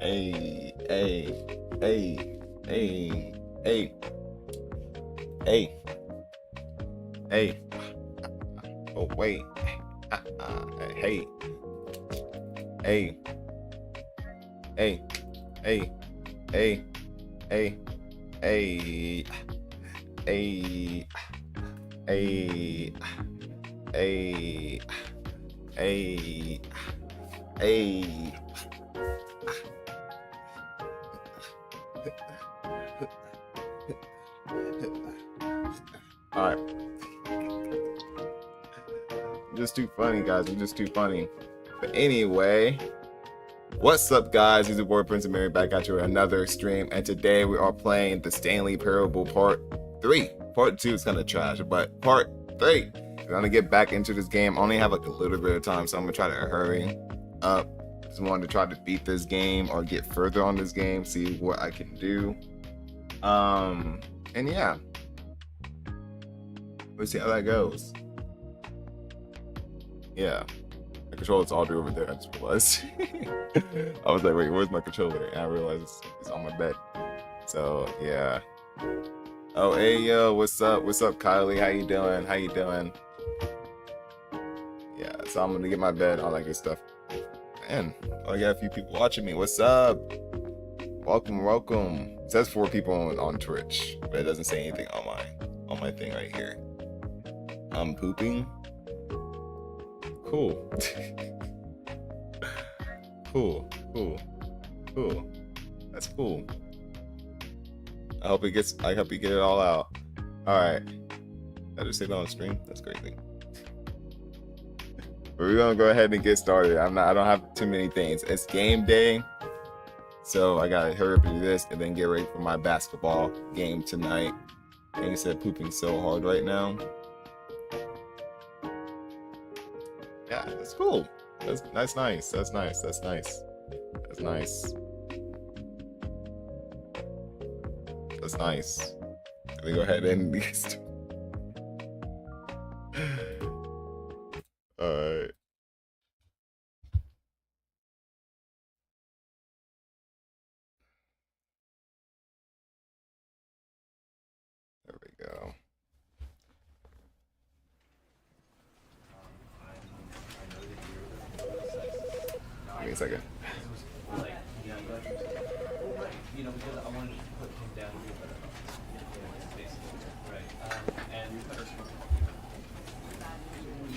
Hey, hey, hey, hey, hey, hey, hey. Oh, wait. Hey, hey, hey, hey, hey, hey, hey, hey, hey, hey, hey, hey. All right. I'm just too funny, guys. I'm just too funny. But anyway, what's up, guys? It's your boy Prince Amiri back at you with another stream, and today we are playing the Stanley Parable Part 3. Part 2 is kind of trash, but Part 3. We're gonna get back into this game. I only have like a little bit of time, so I'm gonna try to hurry up. Just wanted to try to beat this game or get further on this game, see what I can do. And yeah, we'll see how that goes. Yeah, my controller's all the way over there. I just realized. I was like, wait, where's my controller? And I realized it's on my bed. So yeah. Oh, hey yo, what's up? What's up, Kylie? How you doing? How you doing? Yeah, so I'm gonna get my bed, all that good stuff. Man, I got a few people watching me. What's up? Welcome, welcome. It says 4 people on Twitch, but it doesn't say anything on my thing right here. I'm pooping. Cool. Cool. That's cool. I hope you get it all out. Alright. I just say that on stream? That's crazy. But we're gonna go ahead and get started. I don't have too many things. It's game day. So I gotta hurry up and do this and then get ready for my basketball game tonight. And you said pooping so hard right now. Yeah, that's cool. That's nice. That's nice. That's nice. That's nice. That's nice. Let me go ahead and get started. Alright. There we go. Give me a second. You know, because I wanted to put him down basically, right?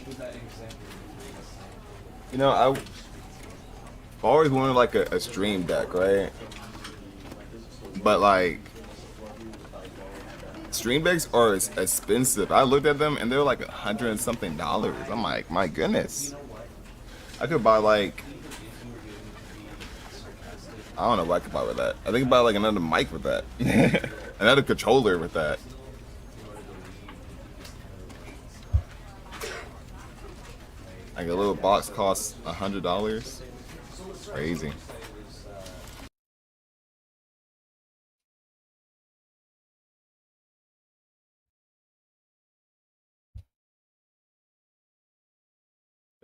Was that example? You know, I've always wanted like a stream deck, right? But like, stream decks are expensive. I looked at them and they're like $100 and something. I'm like, my goodness. I could buy like, I don't know what I could buy with that. I think about like another mic with that. Another controller with that. Like a little box costs $100. Crazy.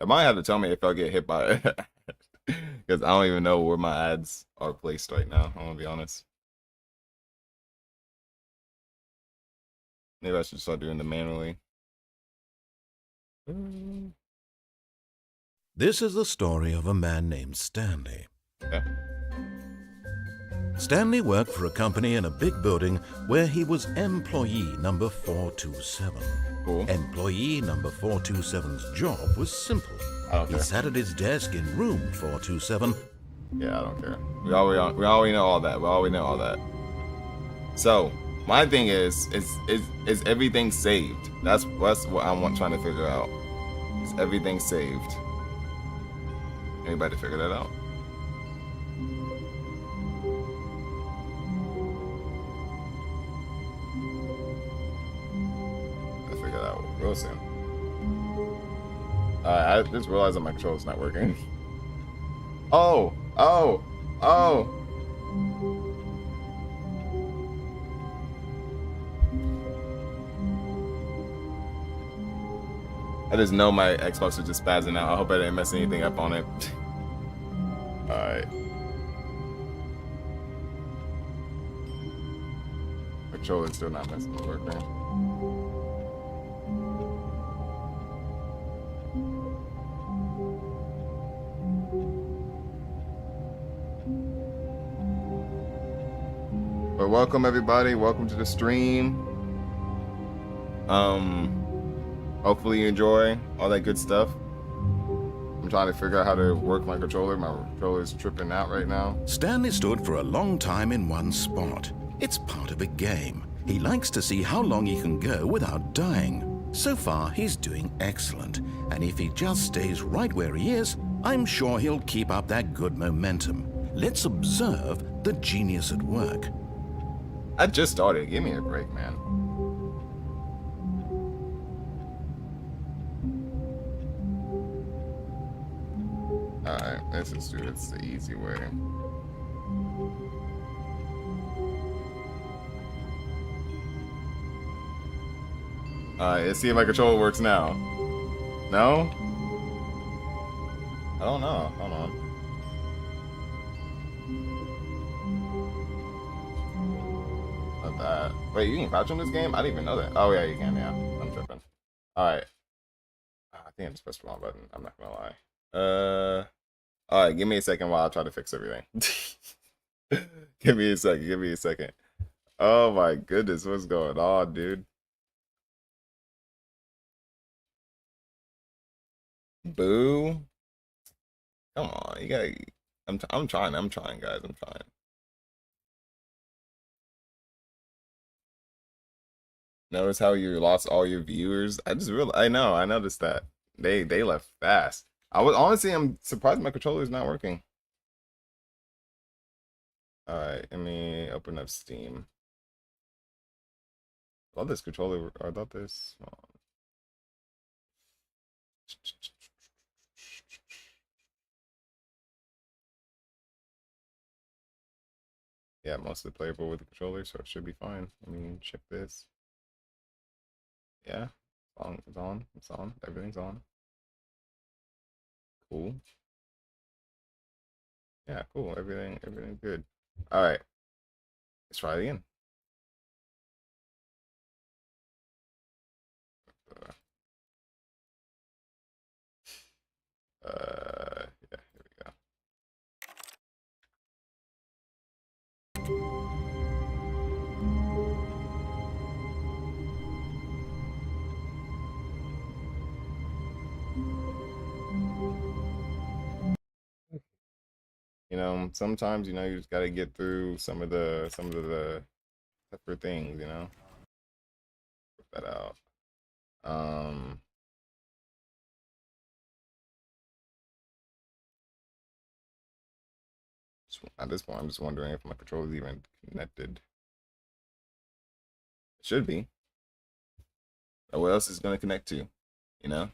I might have to tell me if I get hit by it. Because I don't even know where my ads are placed right now. I'm gonna be honest. Maybe I should start doing them manually. This is the story of a man named Stanley. Okay. Stanley worked for a company in a big building where he was employee number 427. Cool. Employee number 427's job was simple. I don't He care. sat at his desk in room 427. Yeah, I don't care. We already know all that. We already know all that. So my thing is everything saved? That's what I'm trying to figure out. Is everything saved? Anybody figure that out? I'll figure that out real soon. I just realized that my controller's not working. Oh! I just know my Xbox is just spazzing out. I hope I didn't mess anything up on it. Alright. controller's still not messing working. But welcome everybody, welcome to the stream. Hopefully you enjoy all that good stuff. I'm trying to figure out how to work my controller. My controller is tripping out right now. Stanley stood for a long time in one spot. It's part of a game. He likes to see how long he can go without dying. So far, he's doing excellent. And if he just stays right where he is, I'm sure he'll keep up that good momentum. Let's observe the genius at work. I just started. Give me a break, man. Alright, let's just do this the easy way. Alright, let's see if my controller works now. No? I don't know. Hold on. Wait, you can crouch on this game? I didn't even know that. Oh yeah, you can. Yeah, I'm tripping. All right. I think I just pressed the wrong button. I'm not gonna lie. All right. Give me a second while I try to fix everything. Give me a second. Give me a second. Oh my goodness, what's going on, dude? Boo. Come on, you gotta. I'm trying, guys. I'm trying. Notice how you lost all your viewers? I noticed that. They left fast. I'm surprised my controller is not working. Alright, let me open up Steam. I thought this controller, I thought this. Yeah, mostly playable with the controller, so it should be fine. I mean, check this. Yeah, it's on, everything's on. Cool. Yeah, cool, everything good. All right, let's try it again. Yeah, here we go. You know, sometimes, you know, you just gotta get through some of the separate things, you know. Put that out. At this point, I'm just wondering if my controller is even connected. It should be. Or what else is gonna connect to, you know?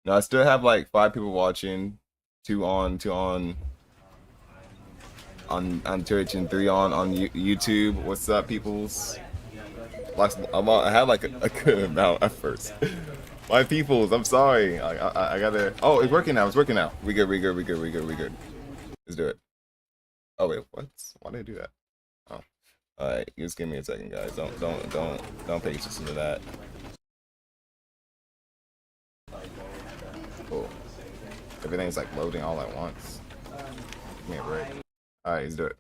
No, I still have like 5 people watching, 2 on Twitch and 3 on YouTube. What's up, peoples? I had like a good amount at first. My peoples, I'm sorry. I gotta. Oh, it's working now. It's working now. We good. Let's do it. Oh wait, what? Why did I do that? Oh, all right. Just give me a second, guys. Don't pay attention to that. Cool. Everything's like loading all at once. Give me a break. All right, let's do it.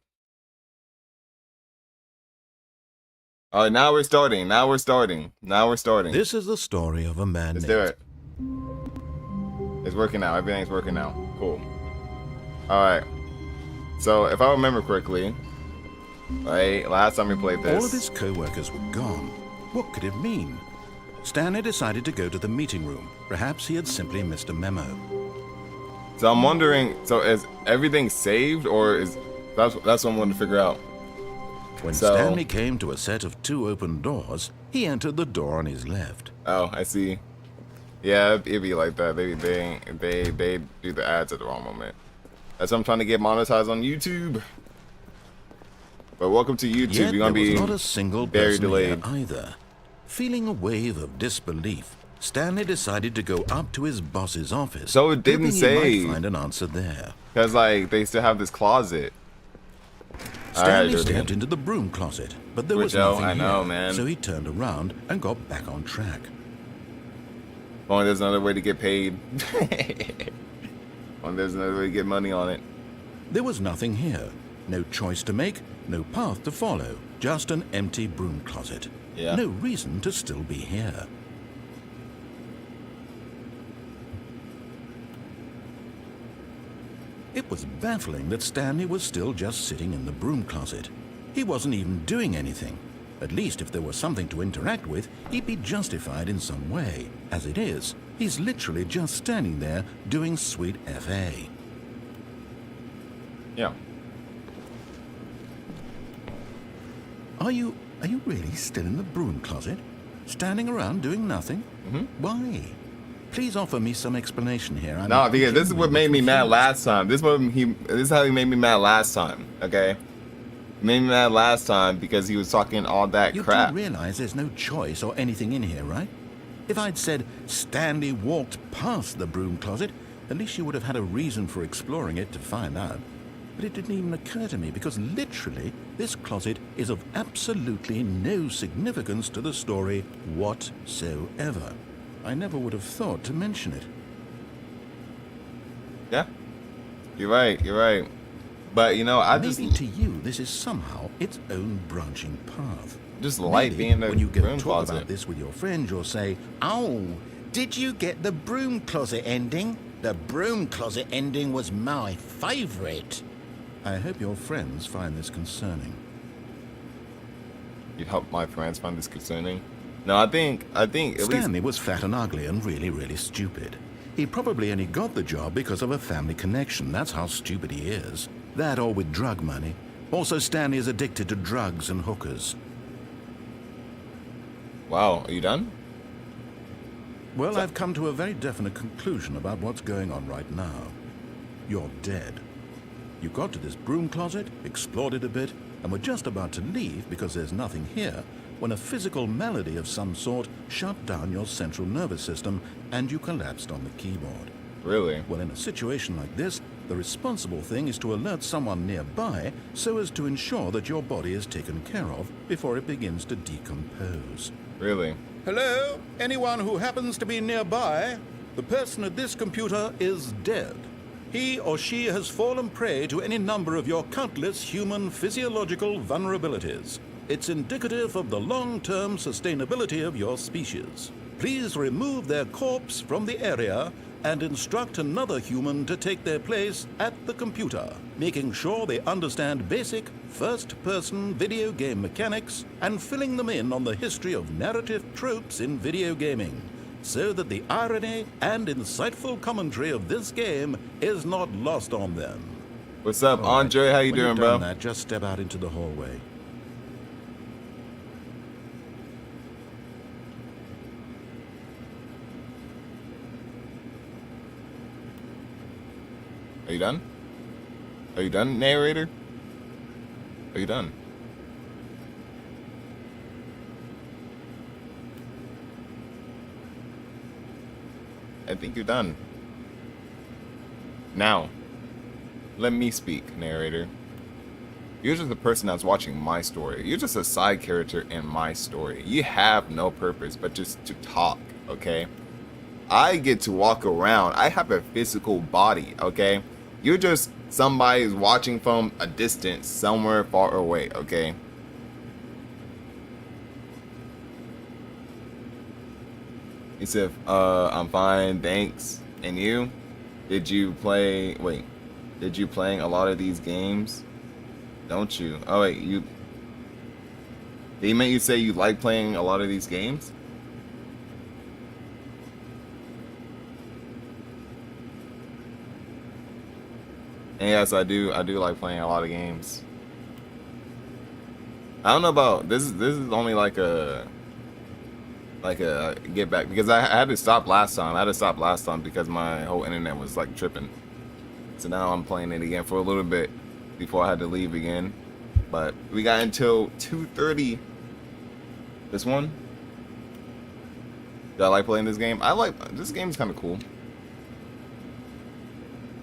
All right, now we're starting. This is the story of a man Let's named... do it. It's working now. Everything's working now. Cool. All right. So if I remember correctly, right, last time we played this, All of his co-workers were gone. What could it mean? Stanley decided to go to the meeting room. Perhaps he had simply missed a memo. So I'm wondering, so is everything saved, or is that's what I'm wanting to figure out. When Stanley came to a set of 2 open doors, he entered the door on his left. Oh, I see. Yeah, it'd be like that. They do the ads at the wrong moment. That's why I'm trying to get monetized on YouTube. But welcome to YouTube. Yet You're gonna there was be not a single very person here delayed. either. Feeling a wave of disbelief, Stanley decided to go up to his boss's office. So it didn't hoping say. he might find an answer there. Because like they still have this closet. Stanley dude. stepped into the broom closet, but there was Joe, nothing I know, here, man. so he turned around and got back on track. Only there's another way to get paid. Only there's another way to get money on it. There was nothing here. No choice to make, no path to follow, just an empty broom closet. Yeah. No reason to still be here. It was baffling that Stanley was still just sitting in the broom closet. He wasn't even doing anything. At least if there was something to interact with, he'd be justified in some way. As it is, he's literally just standing there doing sweet FA. Yeah. Are you really still in the broom closet? Standing around doing nothing? Mm-hmm. Why? Please offer me some explanation here. No, because this is what made me mad last time. This is how he made me mad last time, okay? He made me mad last time because he was talking all that crap. You do realize there's no choice or anything in here, right? If I'd said Stanley walked past the broom closet, at least you would have had a reason for exploring it to find out. But it didn't even occur to me because literally this closet is of absolutely no significance to the story whatsoever. I never would have thought to mention it. Yeah. You're right. But, you know, Maybe to you this is somehow its own branching path. just like Maybe being in the when you go broom talk closet. about this with your friend, you'll say, "Oh, did you get the broom closet ending? The broom closet ending was my favorite." I hope your friends find this concerning. You help my friends find this concerning. No, I think at least Stanley was fat and ugly and really, really stupid. He probably only got the job because of a family connection. That's how stupid he is. That or with drug money. Also, Stanley is addicted to drugs and hookers. Wow, are you done? Well, I've come to a very definite conclusion about what's going on right now. You're dead. You got to this broom closet, explored it a bit, and were just about to leave because there's nothing here when a physical malady of some sort shut down your central nervous system and you collapsed on the keyboard. Really? Well, in a situation like this, the responsible thing is to alert someone nearby so as to ensure that your body is taken care of before it begins to decompose. Really? Hello? Anyone who happens to be nearby? The person at this computer is dead. He or she has fallen prey to any number of your countless human physiological vulnerabilities. It's indicative of the long-term sustainability of your species. Please remove their corpse from the area and instruct another human to take their place at the computer, making sure they understand basic first-person video game mechanics and filling them in on the history of narrative tropes in video gaming, so that the irony and insightful commentary of this game is not lost on them. What's up, All right. Andre? How you When doing, you've bro? done that, just step out into the hallway. Are you done? Are you done, narrator? Are you done? I think you're done. Now, let me speak, narrator. You're just the person that's watching my story. You're just a side character in my story. You have no purpose but just to talk, okay? I get to walk around. I have a physical body, okay? You're just somebody who's watching from a distance somewhere far away, okay? He said, I'm fine, thanks. And you? Did you playing a lot of these games? Don't you? Oh wait, did he make you say you like playing a lot of these games? And yes, I do like playing a lot of games. I don't know about this is only like a get back because I had to stop last time. I had to stop last time because my whole internet was like tripping. So now I'm playing it again for a little bit before I had to leave again. But we got until 2:30. This one. Do I like playing this game? I like this game's kind of cool.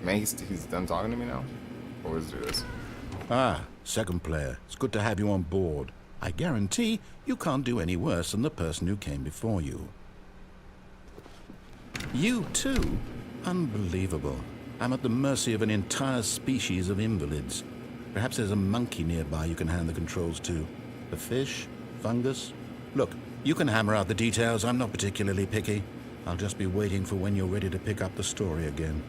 Man, he's done talking to me now. Or let's do this. Ah, Second player, it's good to have you on board. I guarantee you can't do any worse than the person who came before you. You too? Unbelievable. I'm at the mercy of an entire species of invalids. Perhaps there's a monkey nearby you can hand the controls to. A fish? Fungus? Look, you can hammer out the details. I'm not particularly picky. I'll just be waiting for when you're ready to pick up the story again.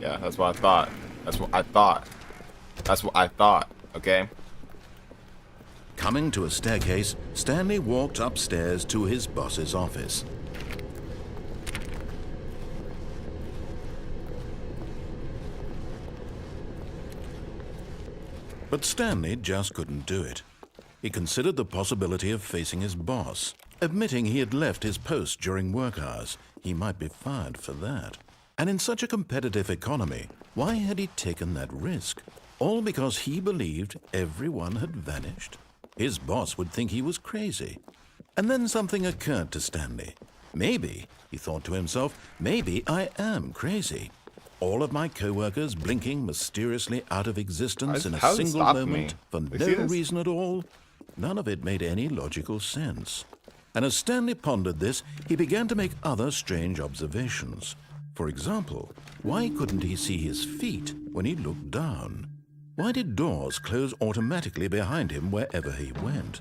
Yeah, that's what I thought. That's what I thought. That's what I thought, okay? Coming to a staircase, Stanley walked upstairs to his boss's office. But Stanley just couldn't do it. He considered the possibility of facing his boss. Admitting he had left his post during work hours, he might be fired for that. And in such a competitive economy, why had he taken that risk? All because he believed everyone had vanished? His boss would think he was crazy. And then something occurred to Stanley. Maybe, he thought to himself, maybe I am crazy. All of my co-workers blinking mysteriously out of existence in a single moment for no reason at all. None of it made any logical sense. And as Stanley pondered this, he began to make other strange observations. For example, why couldn't he see his feet when he looked down? Why did doors close automatically behind him wherever he went?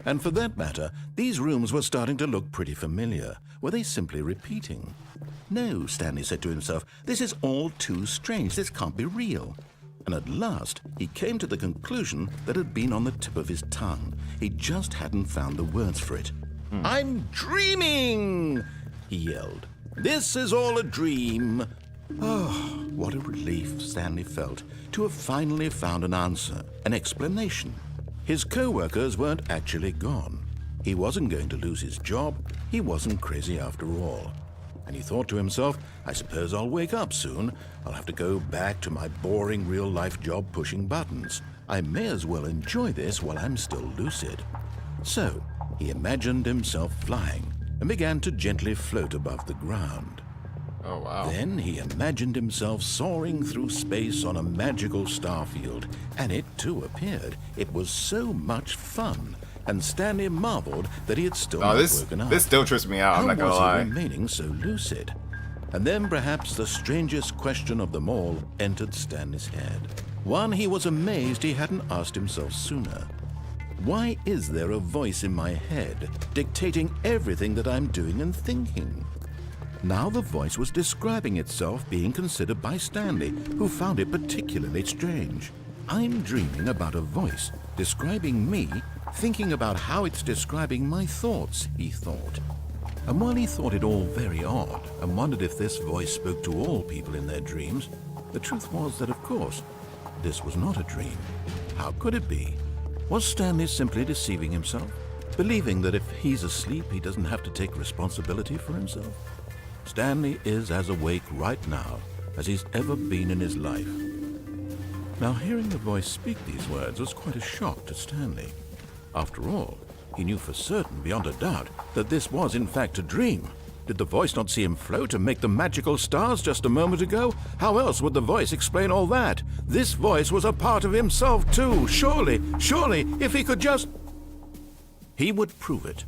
And for that matter, these rooms were starting to look pretty familiar. Were they simply repeating? No, Stanley said to himself, this is all too strange. This can't be real. And at last, he came to the conclusion that had been on the tip of his tongue. He just hadn't found the words for it. I'm dreaming, he yelled. This is all a dream. Oh, what a relief Stanley felt to have finally found an answer, an explanation. His co-workers weren't actually gone. He wasn't going to lose his job. He wasn't crazy after all. And he thought to himself, I suppose I'll wake up soon. I'll have to go back to my boring real-life job pushing buttons. I may as well enjoy this while I'm still lucid. So, he imagined himself flying and began to gently float above the ground. Oh, wow. Then he imagined himself soaring through space on a magical starfield, and it too appeared. It was so much fun, and Stanley marveled that he had still not woken up. This still trips me out, I'm not gonna lie. How was he remaining so lucid? And then perhaps the strangest question of them all entered Stanley's head. One he was amazed he hadn't asked himself sooner. Why is there a voice in my head dictating everything that I'm doing and thinking? Now the voice was describing itself being considered by Stanley, who found it particularly strange. I'm dreaming about a voice describing me, thinking about how it's describing my thoughts, he thought. And while he thought it all very odd and wondered if this voice spoke to all people in their dreams, the truth was that, of course, this was not a dream. How could it be? Was Stanley simply deceiving himself, believing that if he's asleep, he doesn't have to take responsibility for himself? Stanley is as awake right now as he's ever been in his life. Now, hearing the voice speak these words was quite a shock to Stanley. After all, he knew for certain, beyond a doubt, that this was in fact a dream. Did the voice not see him float and make the magical stars just a moment ago? How else would the voice explain all that? This voice was a part of himself too. Surely, if he could just... He would prove it.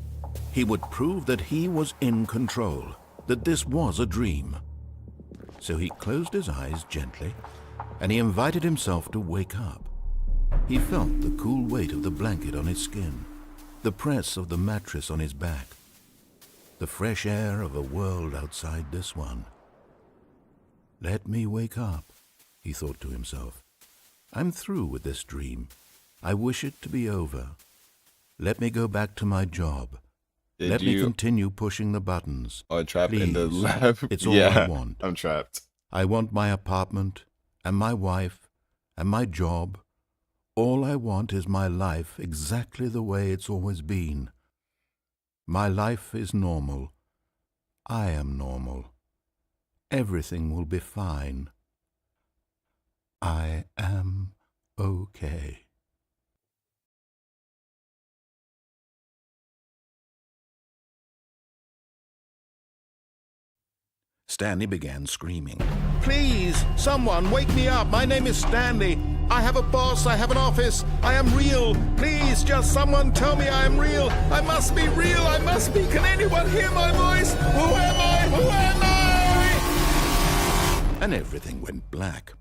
He would prove that he was in control, that this was a dream. So he closed his eyes gently, and he invited himself to wake up. He felt the cool weight of the blanket on his skin, the press of the mattress on his back, the fresh air of a world outside this one. Let me wake up, he thought to himself. I'm through with this dream. I wish it to be over. Let me go back to my job. Let me continue pushing the buttons. Oh, trapped Please. in the lab. It's all I want. I'm trapped. I want my apartment and my wife and my job. All I want is my life exactly the way it's always been. My life is normal. I am normal. Everything will be fine. I am okay. Stanley began screaming. Please, someone, wake me up. My name is Stanley. I have a boss. I have an office. I am real. Please, just someone tell me I am real. I must be real. I must be. Can anyone hear my voice? Who am I? Who am I? And everything went black.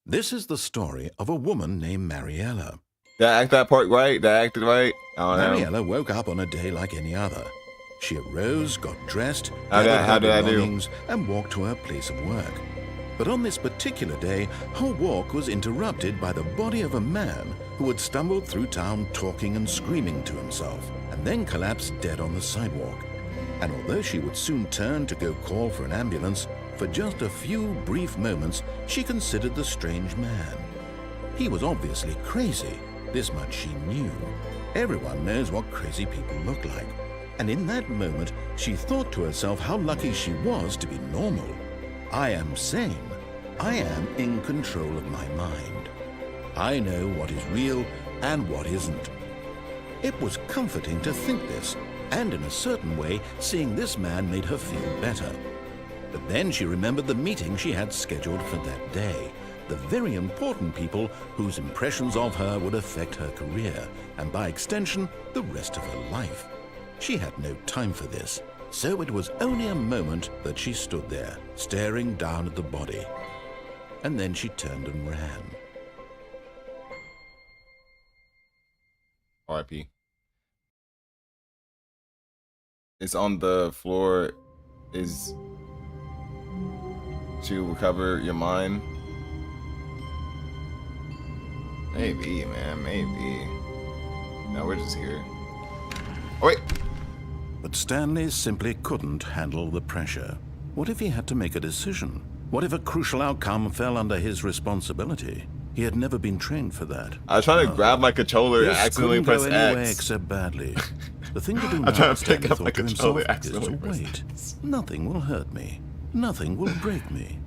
This is the story of a woman named Mariella. Did I act that part right? Did I act it right? I don't know. Mariella woke up on a day like any other. She arose, got dressed, How did I do? belongings, and walked to her place of work. But on this particular day, her walk was interrupted by the body of a man who had stumbled through town talking and screaming to himself, and then collapsed dead on the sidewalk. And although she would soon turn to go call for an ambulance, for just a few brief moments, she considered the strange man. He was obviously crazy. This much she knew. Everyone knows what crazy people look like. And in that moment, she thought to herself how lucky she was to be normal. I am sane. I am in control of my mind. I know what is real and what isn't. It was comforting to think this, and in a certain way, seeing this man made her feel better. But then she remembered the meeting she had scheduled for that day, the very important people whose impressions of her would affect her career, and by extension, the rest of her life. She had no time for this, so it was only a moment that she stood there, staring down at the body. And then she turned and ran. R.I.P. It's on the floor. Is to recover your mind. Maybe, man, maybe. No, we're just here. Oh, wait. But Stanley simply couldn't handle the pressure. What if he had to make a decision? What if a crucial outcome fell under his responsibility? He had never been trained for that. I was trying to grab my controller and This accidentally couldn't press go anywhere X. except badly. The thing to do I'm now, trying to pick Stanley up thought my to controller, himself, is accidentally to press wait. X. Nothing will hurt me. Nothing will break me.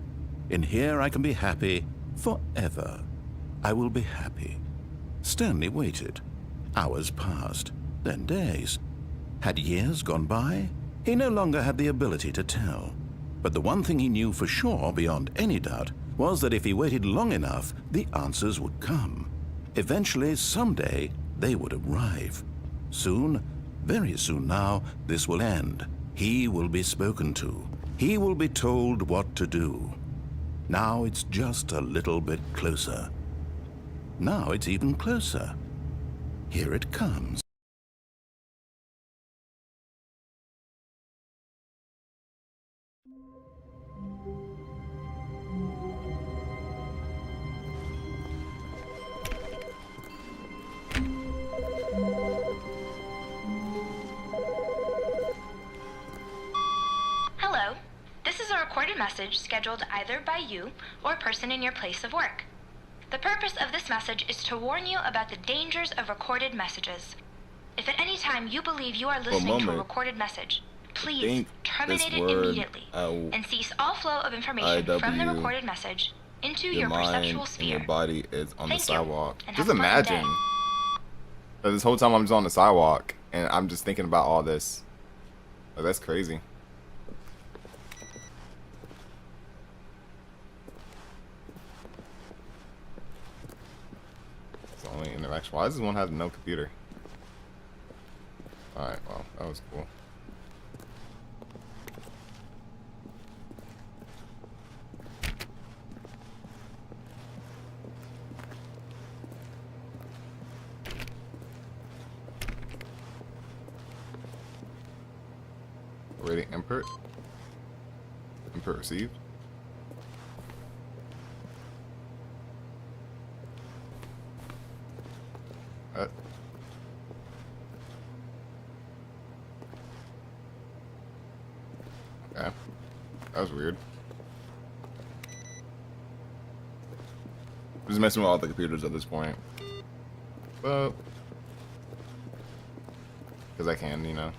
In here I can be happy forever. I will be happy. Stanley waited. Hours passed, then days. Had years gone by? He no longer had the ability to tell. But the one thing he knew for sure, beyond any doubt, was that if he waited long enough, the answers would come. Eventually, someday, they would arrive. Soon, very soon now, this will end. He will be spoken to. He will be told what to do. Now it's just a little bit closer. Now it's even closer. Here it comes. Hello. This is a recorded message scheduled either by you or a person in your place of work. The purpose of this message is to warn you about the dangers of recorded messages. If at any time you believe you are listening to a moment. recorded message, please think terminate this it word, immediately and cease all flow of information from the IW, recorded message into your your mind perceptual and sphere. your body is on Thank the you, sidewalk. and Just have a fun imagine. day. That this whole time I'm just on the sidewalk and I'm just thinking about all this. Like, that's crazy. It's the only interaction. Why does this one have no computer? Alright, well, that was cool. Rating input. Input received. Okay. That was weird. I'm just messing with all the computers at this point. But because I can, you know.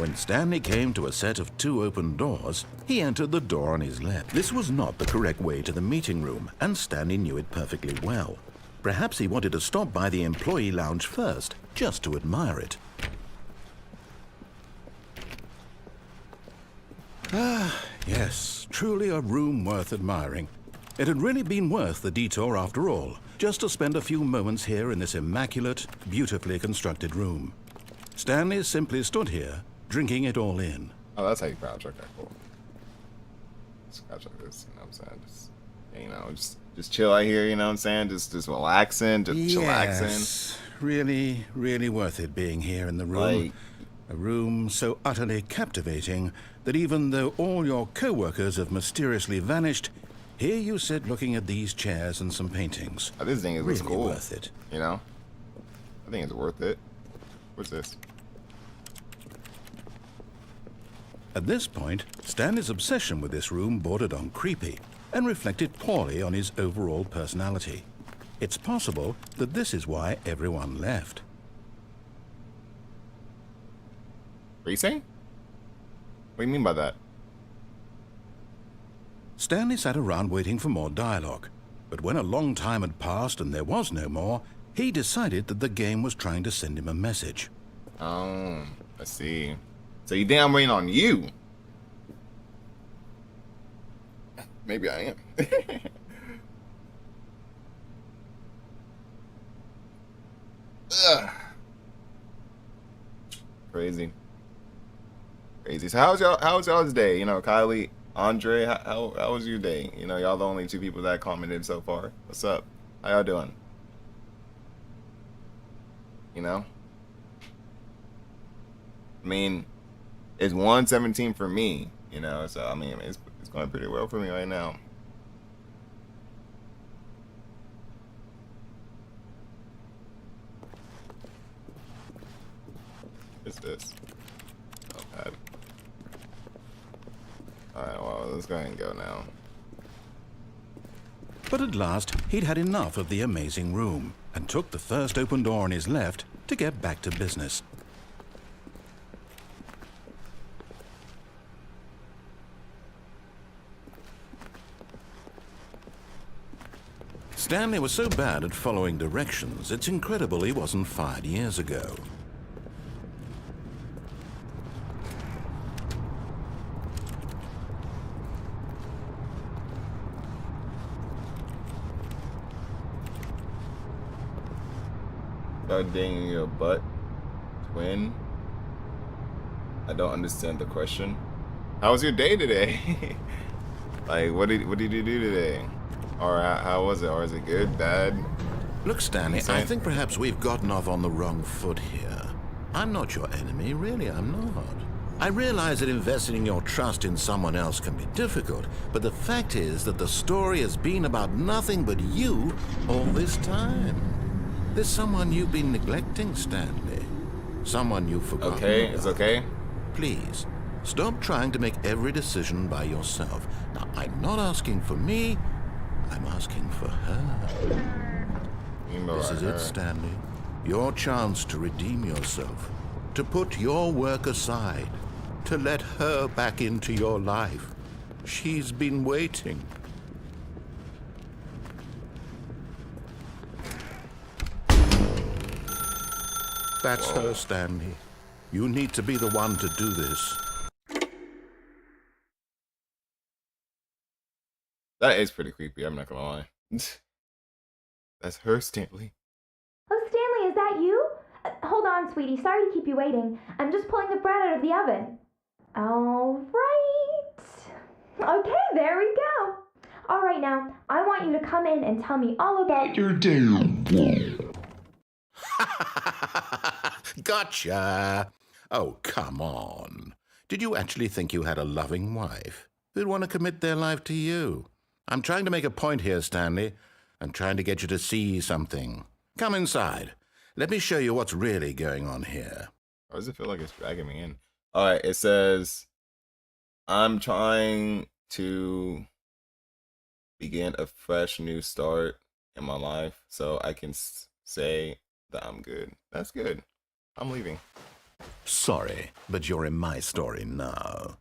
When Stanley came to a set of 2 open doors, he entered the door on his left. This was not the correct way to the meeting room, and Stanley knew it perfectly well. Perhaps he wanted to stop by the employee lounge first, just to admire it. Ah, yes, truly a room worth admiring. It had really been worth the detour after all, just to spend a few moments here in this immaculate, beautifully constructed room. Stanley simply stood here, drinking it all in. Oh, that's how you crouch. Okay, cool. Just crouch like this, you know what I'm saying? Just chill out here, you know what I'm saying? Just relaxing, just chillaxing. Yes, really, really worth it being here in the room. Like, a room so utterly captivating that even though all your co-workers have mysteriously vanished, here you sit looking at these chairs and some paintings. this thing is Really cool. worth it. You know? I think it's worth it. What's this? At this point, Stanley's obsession with this room bordered on creepy and reflected poorly on his overall personality. It's possible that this is why everyone left. What are you saying? What do you mean by that? Stanley sat around waiting for more dialogue, but when a long time had passed and there was no more, he decided that the game was trying to send him a message. Oh, I see. So you think I'm waiting on you? Maybe I am. Ugh. Crazy. So how's y'all's day? You know, Kylie, Andre, how was your day? You know, y'all the only 2 people that commented so far. What's up? How y'all doing? You know? I mean, it's 117 for me, you know, so I mean it's going pretty well for me right now. What's this? Notepad. Alright, well, let's go ahead and go now. But at last, he'd had enough of the amazing room and took the first open door on his left to get back to business. Stanley was so bad at following directions, it's incredible he wasn't fired years ago. Start dinging your butt, twin. I don't understand the question. How was your day today? Like, what did you do today? Or how was it? Or is it good, bad? Look, Stanley, Insane? I think perhaps we've gotten off on the wrong foot here. I'm not your enemy, really, I'm not. I realize that investing your trust in someone else can be difficult, but the fact is that the story has been about nothing but you all this time. There's someone you've been neglecting, Stanley. Someone you've forgotten Okay, about. it's okay. Please, stop trying to make every decision by yourself. Now, I'm not asking for me, I'm asking for her. You know This is it, Stanley. Your chance to redeem yourself, to put your work aside, to let her back into your life. She's been waiting. That's her, Stanley. You need to be the one to do this. That is pretty creepy, I'm not gonna lie. That's her, Stanley. Oh, Stanley, is that you? Hold on, sweetie. Sorry to keep you waiting. I'm just pulling the bread out of the oven. All right. Okay, there we go. All right, now, I want you to come in and tell me all about your day. Gotcha! Oh, come on. Did you actually think you had a loving wife who'd want to commit their life to you? I'm trying to make a point here, Stanley. I'm trying to get you to see something. Come inside. Let me show you what's really going on here. Why does it feel like it's dragging me in? Alright, it says, I'm trying to begin a fresh new start in my life so I can say that I'm good. That's good. I'm leaving. Sorry, but you're in my story now.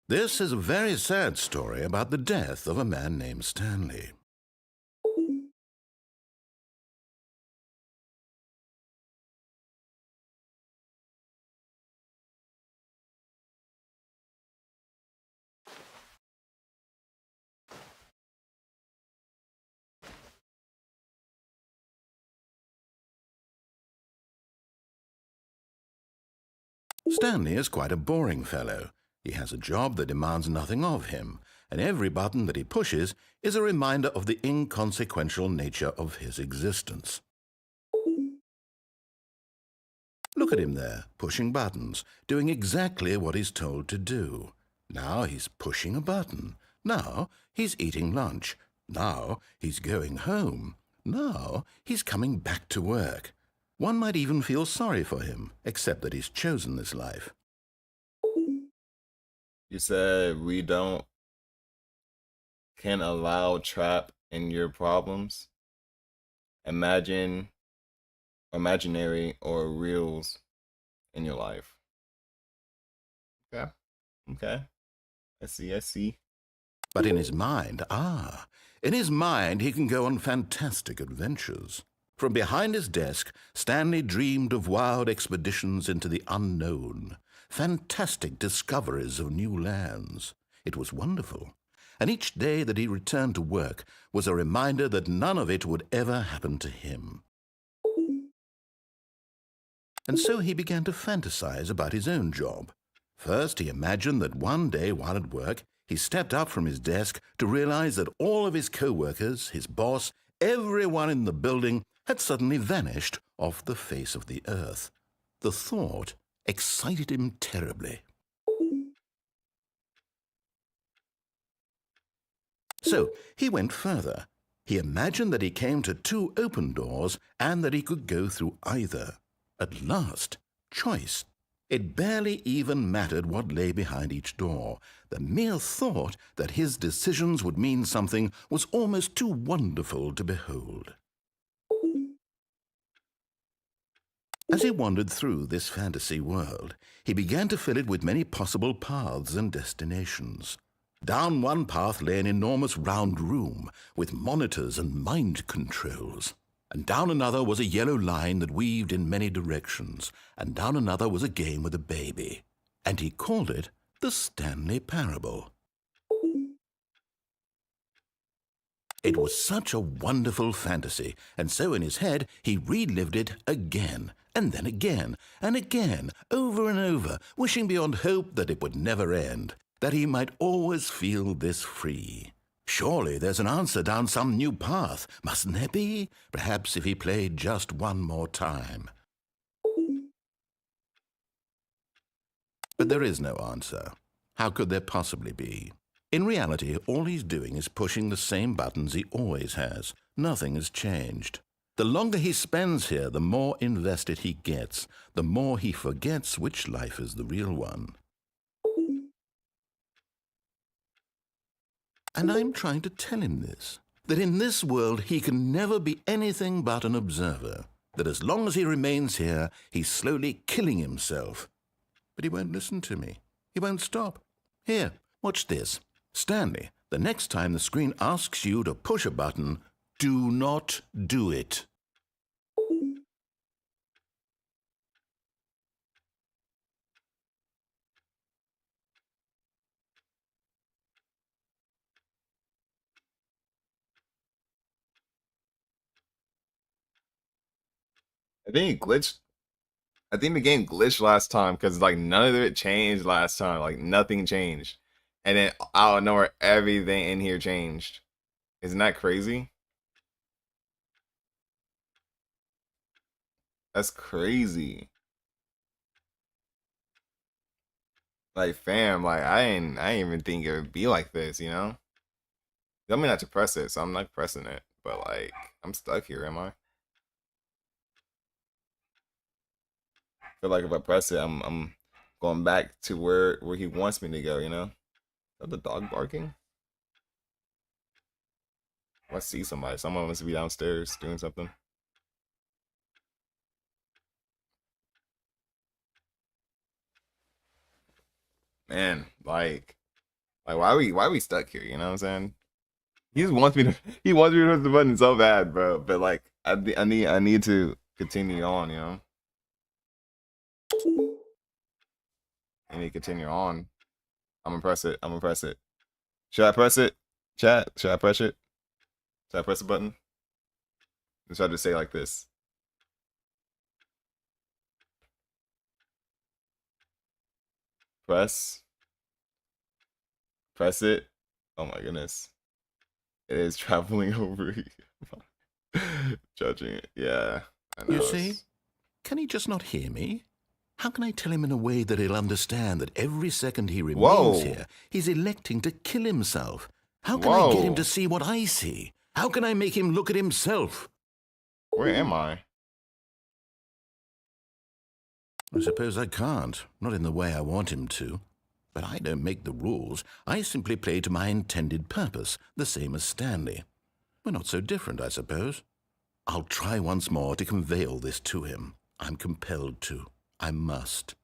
This is a very sad story about the death of a man named Stanley. Stanley is quite a boring fellow. He has a job that demands nothing of him, and every button that he pushes is a reminder of the inconsequential nature of his existence. Look at him there, pushing buttons, doing exactly what he's told to do. Now he's pushing a button. Now he's eating lunch. Now he's going home. Now he's coming back to work. One might even feel sorry for him, except that he's chosen this life. You said we can allow trap in your problems. Imagine, imaginary or reals in your life. Okay. Okay. I see. But in his mind, in his mind he can go on fantastic adventures. From behind his desk, Stanley dreamed of wild expeditions into the unknown, fantastic discoveries of new lands. It was wonderful, and each day that he returned to work was a reminder that none of it would ever happen to him. And so he began to fantasize about his own job. First, he imagined that one day while at work, he stepped up from his desk to realize that all of his co-workers, his boss, everyone in the building had suddenly vanished off the face of the earth. The thought excited him terribly. So he went further. He imagined that he came to 2 open doors and that he could go through either. At last, choice. It barely even mattered what lay behind each door. The mere thought that his decisions would mean something was almost too wonderful to behold. As he wandered through this fantasy world, he began to fill it with many possible paths and destinations. Down one path lay an enormous round room with monitors and mind controls. And down another was a yellow line that weaved in many directions. And down another was a game with a baby. And he called it the Stanley Parable. It was such a wonderful fantasy, and so in his head he relived it again, and then again, and again, over and over, wishing beyond hope that it would never end, that he might always feel this free. Surely there's an answer down some new path, mustn't there be? Perhaps if he played just one more time. But there is no answer. How could there possibly be? In reality, all he's doing is pushing the same buttons he always has. Nothing has changed. The longer he spends here, the more invested he gets, the more he forgets which life is the real one. And I'm trying to tell him this, that in this world he can never be anything but an observer, that as long as he remains here, he's slowly killing himself. But he won't listen to me. He won't stop. Here, watch this. Stanley, the next time the screen asks you to push a button, do not do it. I think it glitched. I think the game glitched last time because like none of it changed last time. Like nothing changed, and then out of nowhere, everything in here changed. Isn't that crazy? That's crazy. Like fam, like I didn't even think it would be like this. You know? Tell me not to press it, so I'm not pressing it. But like I'm stuck here, am I? feel like if I press it, I'm going back to where he wants me to go, you know? Is that the dog barking? I see somebody. Someone must be downstairs doing something. Man, like why are we stuck here? You know what I'm saying? He just wants me to he wants me to hit the button so bad, bro. But like I need to continue on, you know? I need to continue on. I'm gonna press it. I'm gonna press it. Should I press it? Chat? Should I press it? Should I press the button? Let's try to say like this. Press it. Oh my goodness. It is traveling over here. Judging it. Yeah. I know. You see? Can he just not hear me? How can I tell him in a way that he'll understand that every second he remains here, he's electing to kill himself? How can I get him to see what I see? How can I make him look at himself? Where am I? I suppose I can't. Not in the way I want him to. But I don't make the rules. I simply play to my intended purpose, the same as Stanley. We're not so different, I suppose. I'll try once more to convey all this to him. I'm compelled to. I must.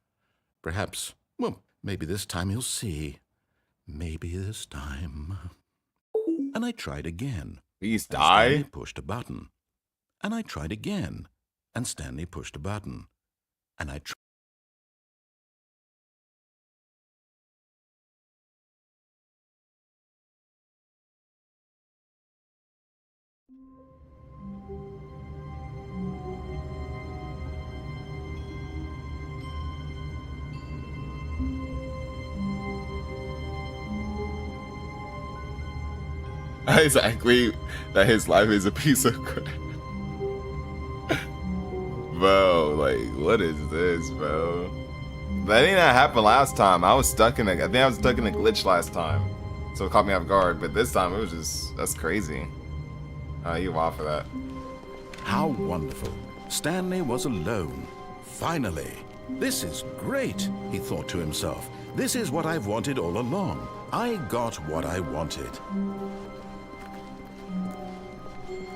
Perhaps, well, maybe this time he'll see. Maybe this time. And I tried again. Please die. Stanley pushed a button. And I tried again. And Stanley pushed a button. And I tried. Exactly that his life is a piece of crap. Bro, like, what is this, bro? That didn't happen last time. I was stuck in I think I was stuck in a glitch last time. So it caught me off guard, but this time it was just, that's crazy. You wild for that. How wonderful. Stanley was alone. Finally. This is great, he thought to himself. This is what I've wanted all along. I got what I wanted.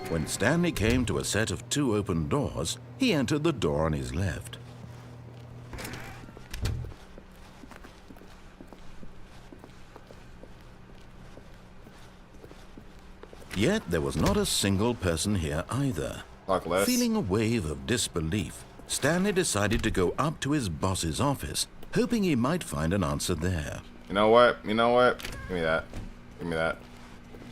When Stanley came to a set of 2 open doors, he entered the door on his left. Yet there was not a single person here either. Talk less. Feeling a wave of disbelief, Stanley decided to go up to his boss's office, hoping he might find an answer there. You know what? You know what? Give me that. Give me that.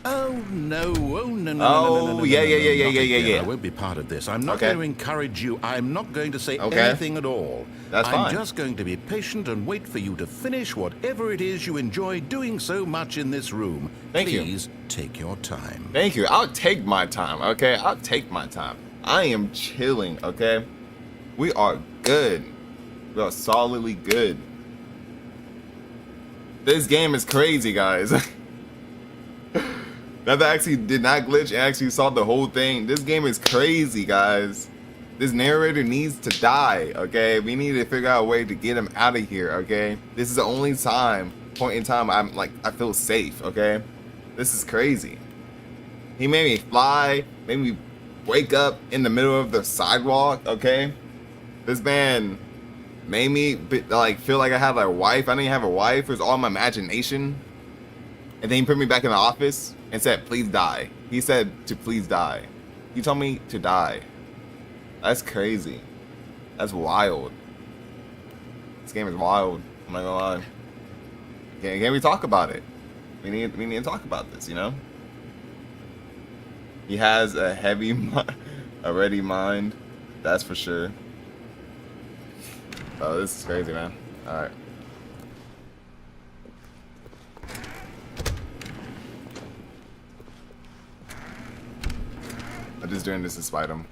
Oh no! Oh no! No! Oh, yeah. I won't be part of this. I'm not going to encourage you. I'm not going to say anything at all. That's fine. I'm just going to be patient and wait for you to finish whatever it is you enjoy doing so much in this room. Thank you. Please take your time. Thank you. I'll take my time, okay? I'll take my time. I am chilling, okay? We are good. We are solidly good. This game is crazy, guys. That actually did not glitch and actually saw the whole thing. This game is crazy, guys. This narrator needs to die, okay? We need to figure out a way to get him out of here, okay? This is the only point in time I feel safe, okay? This is crazy. He made me fly, made me wake up in the middle of the sidewalk, okay? This man made me feel like I had a wife. I didn't have a wife. It was all my imagination. And then he put me back in the office and said, please die. He said to please die. He told me to die. That's crazy. That's wild. This game is wild. I'm not gonna lie. Can we talk about it? We need to talk about this, you know? He has a heavy, a ready mind. That's for sure. Oh, this is crazy, man. Alright. I'm just doing this to spite him.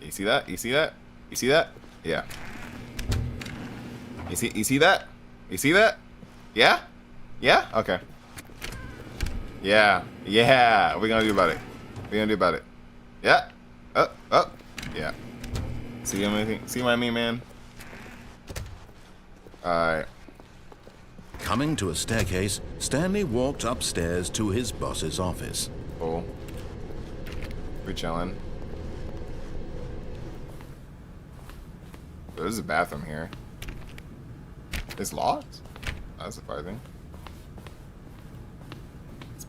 You see that? You see that? You see that? Yeah. You see that? You see that? Yeah? Yeah? Okay. Yeah. Yeah. What are we gonna do about it? What are we gonna do about it? Yeah. Up. Up. Yeah. See anything? See what I mean, man? Alright. Coming to a staircase, Stanley walked upstairs to his boss's office. Cool. We chilling. There's a bathroom here. It's locked? That's surprising.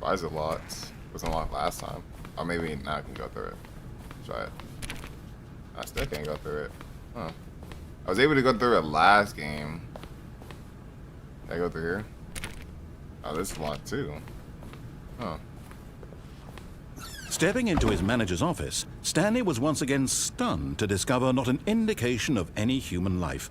Why is it locked? It wasn't locked last time. Or maybe now I can go through it. Try it. I still can't go through it. Huh. I was able to go through it last game. Can I go through here? Oh, this is locked too. Huh. Stepping into his manager's office, Stanley was once again stunned to discover not an indication of any human life.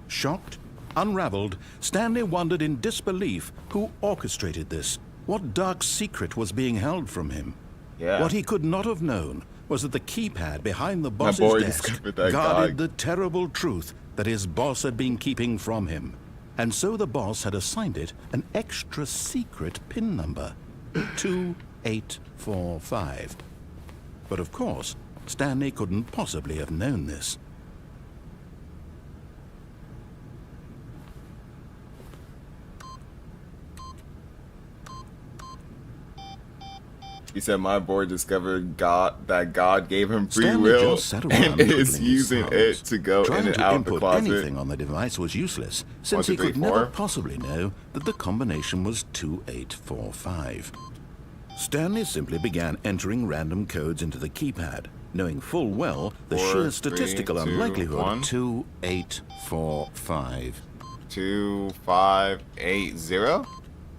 Shocked, unraveled, Stanley wondered in disbelief who orchestrated this. What dark secret was being held from him? Yeah. What he could not have known was that the keypad behind the boy boss's desk discovered that guarded guy. the terrible truth that his boss had been keeping from him. And so the boss had assigned it an extra secret PIN number, 2845. But of course, Stanley couldn't possibly have known this. He said my boy discovered that God gave him free Stanley will just sat around and is twiddling his using thumbs. it to go Trying in and to out the input closet. anything on the device was useless, since 1, 2, he 3, could never 4. possibly know that the combination was 2845. Stanley simply began entering random codes into the keypad, knowing full well the 4, sheer 3, statistical 2, unlikelihood 1. 2845. 2580.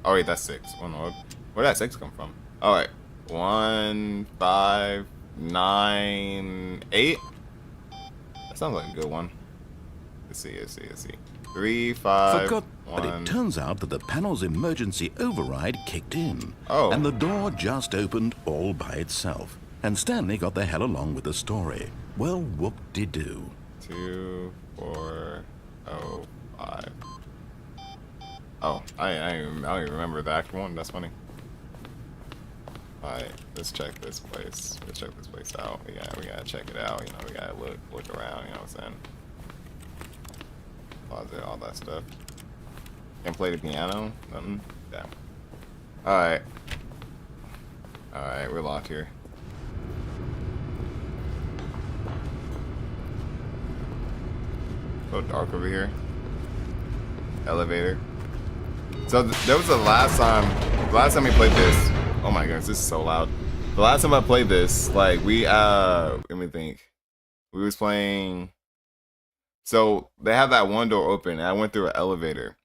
Oh wait, that's 6. Where did that 6 come from? All right, 1598. That sounds like a good one. Let's see. 3, 5. Forgot, 1. but it turns out that the panel's emergency override kicked in, Oh. and the door just opened all by itself. And Stanley got the hell along with the story. Well, whoop-de-doo. 2, 4, 0, 5. Oh, I don't even remember the actual one. That's funny. Alright, let's check this place. Let's check this place out. We gotta check it out. You know, we gotta look around. You know what I'm saying? Closet, all that stuff. Can play the piano. Nothing. Damn. Alright. Alright, we're locked here. So dark over here. Elevator. So there was the last time we played this. Oh my goodness, this is so loud. The last time I played this, like let me think. We was playing. So they have that one door open, and I went through an elevator.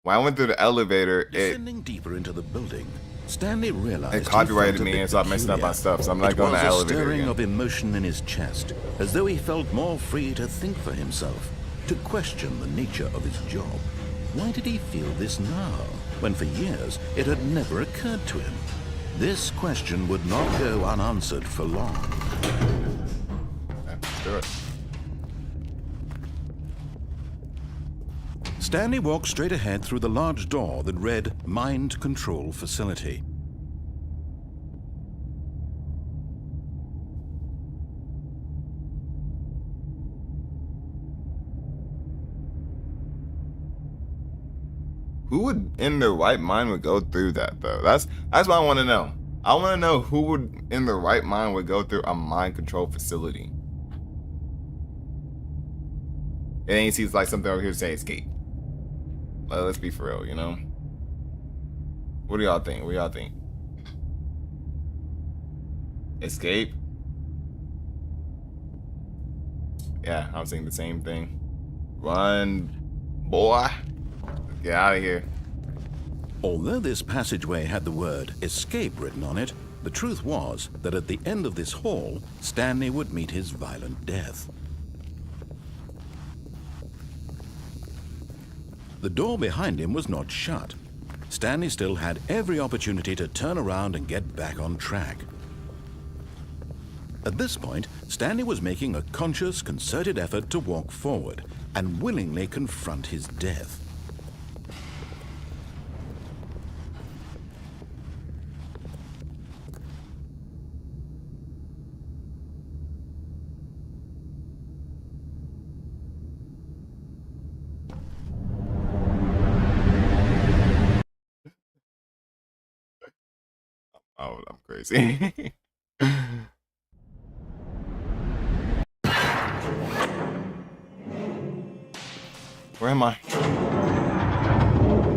When I went through the elevator, Descending deeper into the building, Stanley realized it copyrighted he felt a me bit and started messing up my peculiar. stuff. So I'm not It going was to a elevator stirring again. of emotion in his chest, as though he felt more free to think for himself, to question the nature of his job. Why did he feel this now, when for years it had never occurred to him? This question would not go unanswered for long. Okay, let's do it. Stanley walked straight ahead through the large door that read Mind Control Facility. Who would in their right mind would go through that though? That's what I want to know. I want to know who would in their right mind would go through a mind control facility. And then he sees like something over here to say escape. Let's be for real, you know. What do y'all think? What do y'all think? Escape? Yeah, I was thinking the same thing. Run, boy. Get out of here. Although this passageway had the word escape written on it, the truth was that at the end of this hall, Stanley would meet his violent death. The door behind him was not shut. Stanley still had every opportunity to turn around and get back on track. At this point, Stanley was making a conscious, concerted effort to walk forward and willingly confront his death. Oh, I'm crazy. Where am I?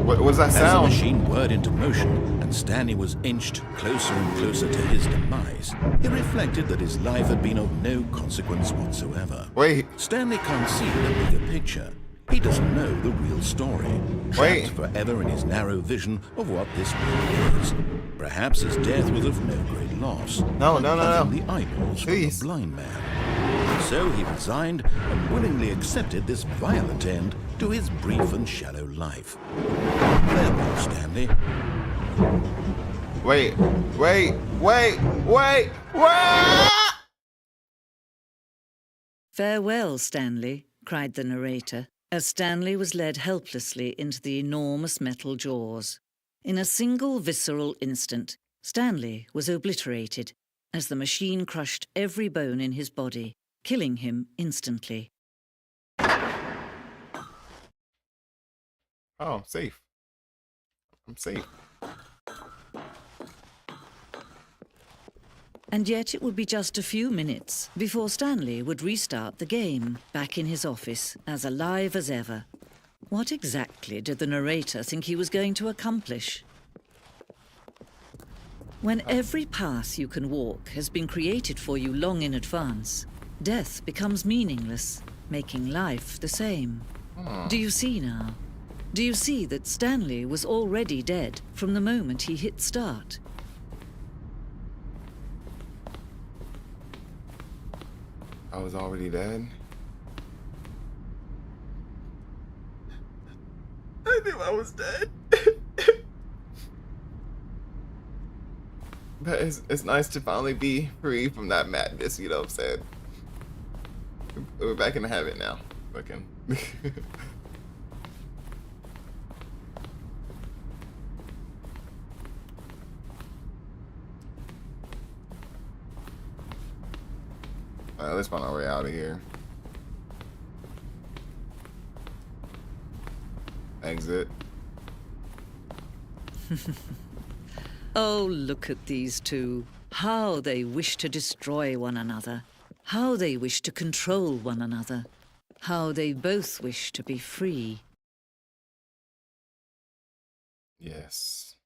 What was that As the sound? machine whirred into motion and Stanley was inched closer and closer to his demise, he reflected that his life had been of no consequence whatsoever. Wait, Stanley can't see the bigger picture. He doesn't know the real story. Wait. Trapped forever in his narrow vision of what this world is. Perhaps his death was of no great loss. No. Other than the eyeballs Please. from the blind man. So he resigned and willingly accepted this violent end to his brief and shallow life. Farewell, Stanley. wait. Farewell, Stanley, cried the narrator, as Stanley was led helplessly into the enormous metal jaws. In a single visceral instant, Stanley was obliterated as the machine crushed every bone in his body, killing him instantly. Oh, safe. I'm safe. And yet it would be just a few minutes before Stanley would restart the game, back in his office, as alive as ever. What exactly did the narrator think he was going to accomplish? When every path you can walk has been created for you long in advance, death becomes meaningless, making life the same. Do you see now? Do you see that Stanley was already dead from the moment he hit start? I was already dead. I knew I was dead. But it's nice to finally be free from that madness, you know what I'm saying? We're back in the habit now. Fucking. Alright, let's find our way out of here. Exit. Oh, look at these two. How they wish to destroy one another. How they wish to control one another. How they both wish to be free. Yes.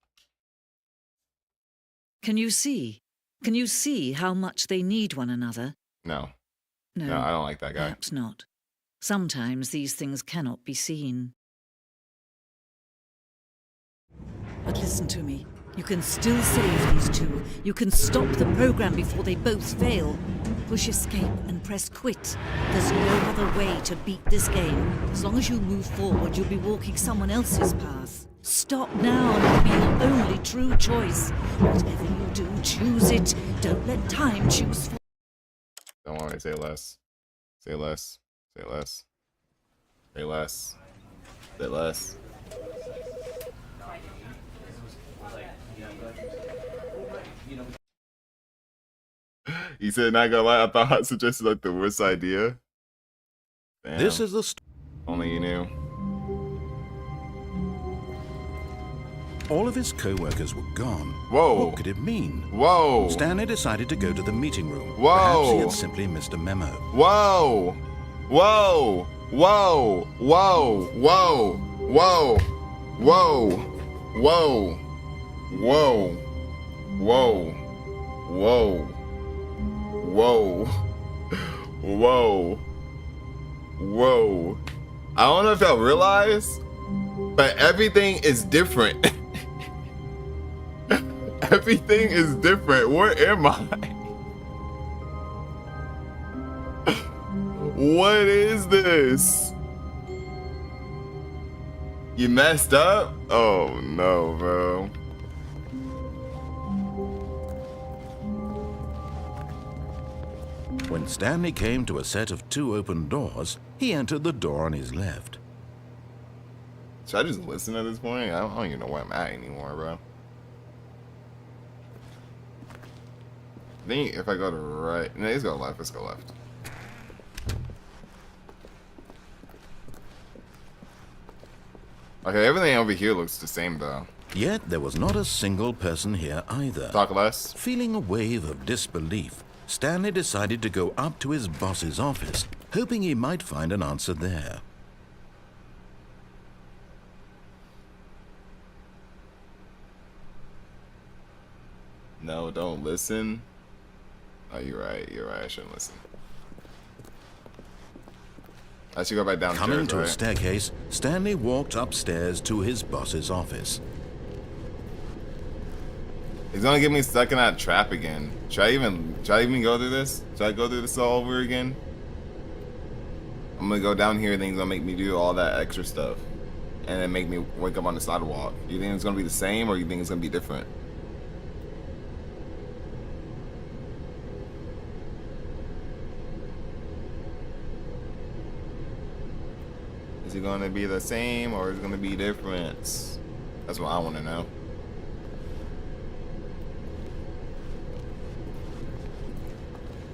Can you see? Can you see how much they need one another? No. No, No, I don't like that guy. perhaps not. Sometimes these things cannot be seen. But listen to me. You can still save these two. You can stop the program before they both fail. Push escape and press quit. There's no other way to beat this game. As long as you move forward, you'll be walking someone else's path. Stop now and it'll be your only true choice. Whatever you do, choose it. Don't let time choose for Don't want me to say less. Say less. Say less. Say less. Say less. He said, not gonna lie, I thought I suggested like the worst idea. Damn. This is the Only you knew. All of his co-workers were gone. Whoa. What could it mean? Whoa. Stanley decided to go to the meeting room. Whoa. Perhaps he had simply missed a memo. Whoa. Whoa. Whoa. Whoa. Whoa. Whoa. Whoa. Whoa. Whoa. Whoa. Whoa. Whoa. Whoa. Whoa. I don't know if y'all realize, but everything is different. Everything is different. Where am I? What is this? You messed up? Oh no, bro. When Stanley came to a set of 2 open doors, he entered the door on his left. Should I just listen at this point? I don't even know where I'm at anymore, bro. I think if I go to right, no, let's go left. Let's go left. Okay, everything over here looks the same though. Yet there was not a single person here either. Talk less. Feeling a wave of disbelief, Stanley decided to go up to his boss's office, hoping he might find an answer there. No, don't listen. Oh, you're right. You're right. I shouldn't listen. I should go back downstairs. Coming to right? a staircase, Stanley walked upstairs to his boss's office. He's gonna get me stuck in that trap again. Should I even go through this? Should I go through this all over again? I'm gonna go down here and then he's gonna make me do all that extra stuff. And then make me wake up on the sidewalk. You think it's gonna be the same or you think it's gonna be different? Is it gonna be the same or is it gonna be different? That's what I wanna know.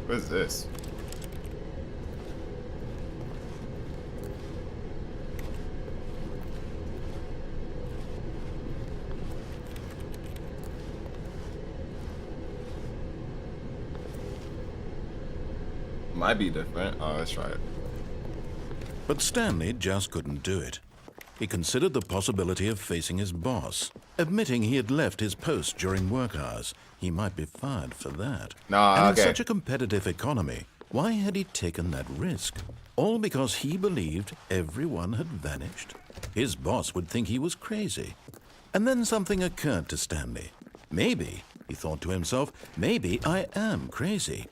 What is this? Might be different. Oh, let's try it. But Stanley just couldn't do it. He considered the possibility of facing his boss, admitting he had left his post during work hours. He might be fired for that. Nah, and okay. in such a competitive economy, why had he taken that risk? All because he believed everyone had vanished? His boss would think he was crazy. And then something occurred to Stanley. Maybe, he thought to himself, maybe I am crazy.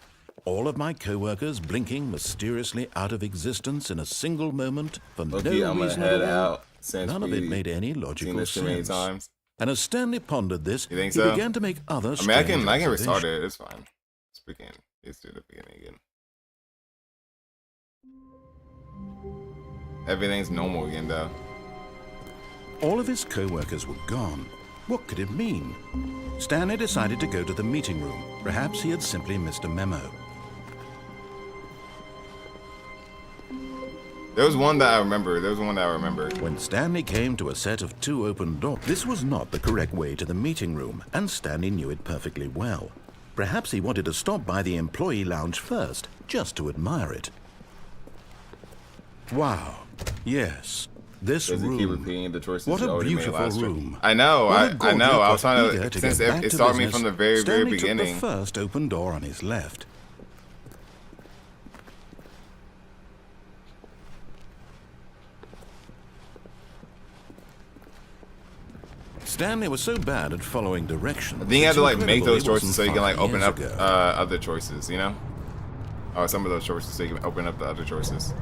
All of my co-workers blinking mysteriously out of existence in a single moment for no Okay, I'm gonna reason head at all. out. Since None of it we made any seen logical this too many sense. times. And as Stanley pondered this, You think he so? began to make other I mean, I can strange restart observations. it. It's fine. Let's begin. Let's do the beginning again. Everything's normal again, though. All of his co-workers were gone. What could it mean? Stanley decided to go to the meeting room. Perhaps he had simply missed a memo. There was one that I remember. When Stanley came to a set of 2 open doors, this was not the correct way to the meeting room, and Stanley knew it perfectly well. Perhaps he wanted to stop by the employee lounge first, just to admire it. Wow. Yes. This Does it room. keep repeating the choices What you a already made beautiful last room. week? I know. What a I gorgeous know. I was but trying eager to, to since get back it to started me business, from the very Stanley beginning. took the first open door on his left. Stanley was so bad at following directions. I think you have to like make incredible those he choices wasn't so you can like 5 open years up ago. other choices, you know? Or some of those choices so you can open up the other choices.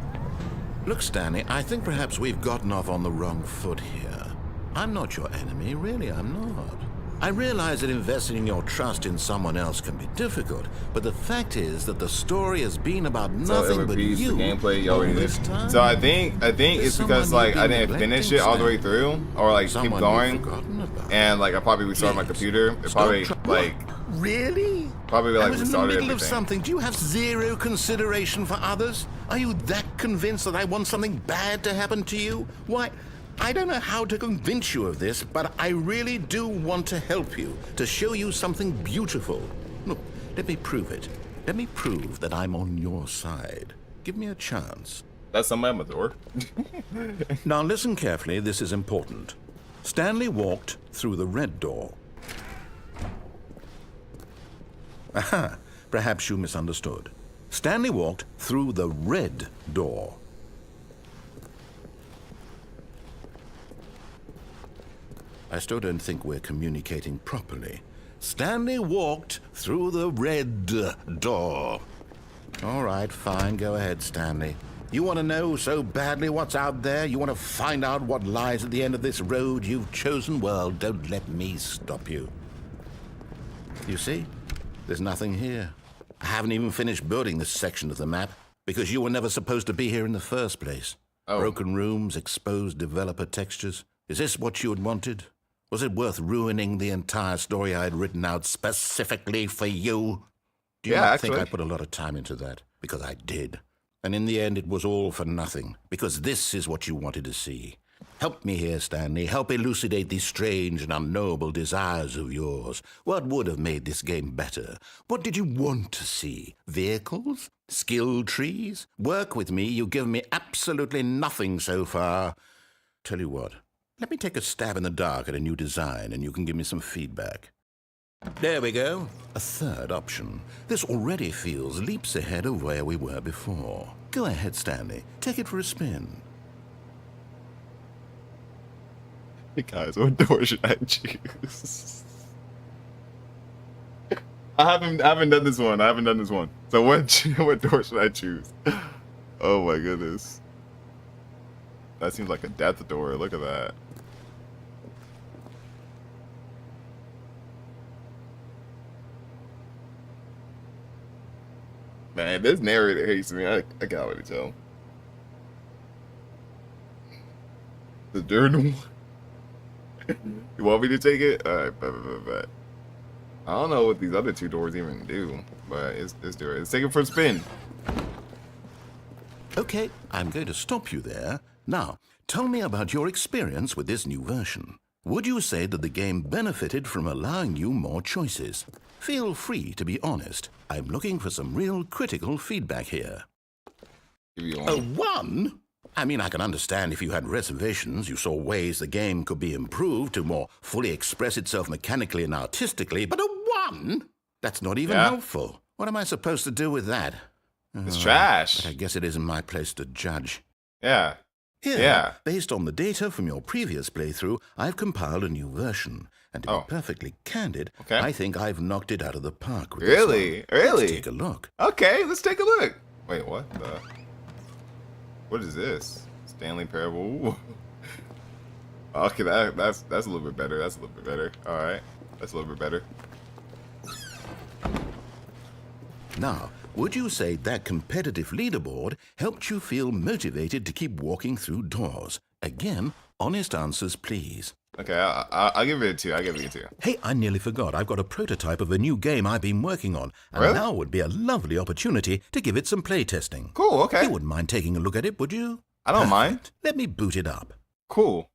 Look, Stanley, I think perhaps we've gotten off on the wrong foot here. I'm not your enemy, really, I'm not. I realize that investing your trust in someone else can be difficult, but the fact is that the story has been about So it nothing but repeats you the gameplay you all already did. this time. So I think it's because someone like you've I been didn't finish neglecting, it all the way Stanley. through, or like Someone keep you've going, forgotten about. and like I probably restarted my Please, computer. It stop probably try- like Really? probably I like was in the restarted middle of everything. something. Do you have zero consideration for others? Are you that convinced that I want something bad to happen to you? Why, I don't know how to convince you of this, but I really do want to help you, to show you something beautiful. Look, let me prove it. Let me prove that I'm on your side. Give me a chance. That's somebody at my door. Now listen carefully, this is important. Stanley walked through the red door. Aha, perhaps you misunderstood. Stanley walked through the red door. I still don't think we're communicating properly. Stanley walked through the red door. All right, fine, go ahead, Stanley. You want to know so badly what's out there? You want to find out what lies at the end of this road you've chosen? Well, don't let me stop you. You see? There's nothing here. I haven't even finished building this section of the map because you were never supposed to be here in the first place. Oh. Broken rooms, exposed developer textures. Is this what you had wanted? Was it worth ruining the entire story I had written out specifically for you? Do you Yeah, not think actually. I put a lot of time into that? Because I did. And in the end, it was all for nothing. Because this is what you wanted to see. Help me here, Stanley. Help elucidate these strange and unknowable desires of yours. What would have made this game better? What did you want to see? Vehicles? Skill trees? Work with me. You've given me absolutely nothing so far. Tell you what, let me take a stab in the dark at a new design and you can give me some feedback. There we go. A third option. This already feels leaps ahead of where we were before. Go ahead, Stanley. Take it for a spin. Hey guys, what door should I choose? I haven't done this one. So what door should I choose? Oh my goodness. That seems like a death door. Look at that. Man, this narrator hates me. I can't already tell. The journal. You want me to take it? Alright, bet. I don't know what these other two doors even do, but let's do it. Let's take it for a spin. Okay, I'm going to stop you there. Now, tell me about your experience with this new version. Would you say that the game benefited from allowing you more choices? Feel free to be honest. I'm looking for some real critical feedback here. Give you A one. 1? I mean, I can understand if you had reservations, you saw ways the game could be improved to more fully express itself mechanically and artistically, but a 1? That's not even helpful. What am I supposed to do with that? It's trash. But I guess it isn't my place to judge. Yeah. Here, based on the data from your previous playthrough, I've compiled a new version. And to be perfectly candid, I think I've knocked it out of the park with this one. Really? Let's take a look. Okay, let's take a look. Wait, what the? What is this? Stanley Parable. Ooh. Okay, that's a little bit better. That's a little bit better. All right, that's a little bit better. Now, would you say that competitive leaderboard helped you feel motivated to keep walking through doors? Again, honest answers, please. Okay, I'll give it a 2. I'll give it a 2. Hey, I nearly forgot. I've got a prototype of a new game I've been working on. And now would be a lovely opportunity to give it some playtesting. Cool, okay. You wouldn't mind taking a look at it, would you? I don't mind. Let me boot it up. Cool.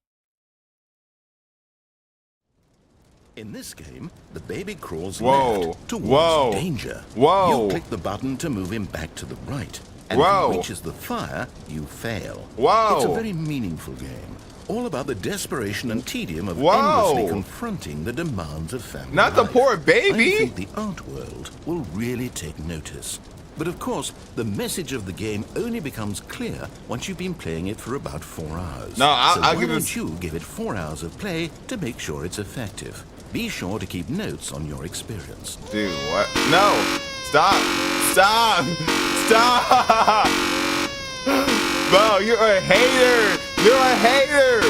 In this game, the baby crawls Whoa. left towards danger. Whoa. You click the button to move him back to the right. And Whoa. if he reaches the fire, you fail. Whoa. It's a very meaningful game. All about the desperation and tedium of Whoa. endlessly confronting the demands of family Not the life. poor baby. I think the art world will really take notice. But of course, the message of the game only becomes clear once you've been playing it for about 4 hours. No, I'll why give don't this. you give it 4 hours of play to make sure it's effective? Be sure to keep notes on your experience. Dude, what? No! Stop! Stop! Stop! Bo, you're a hater! You're a hater!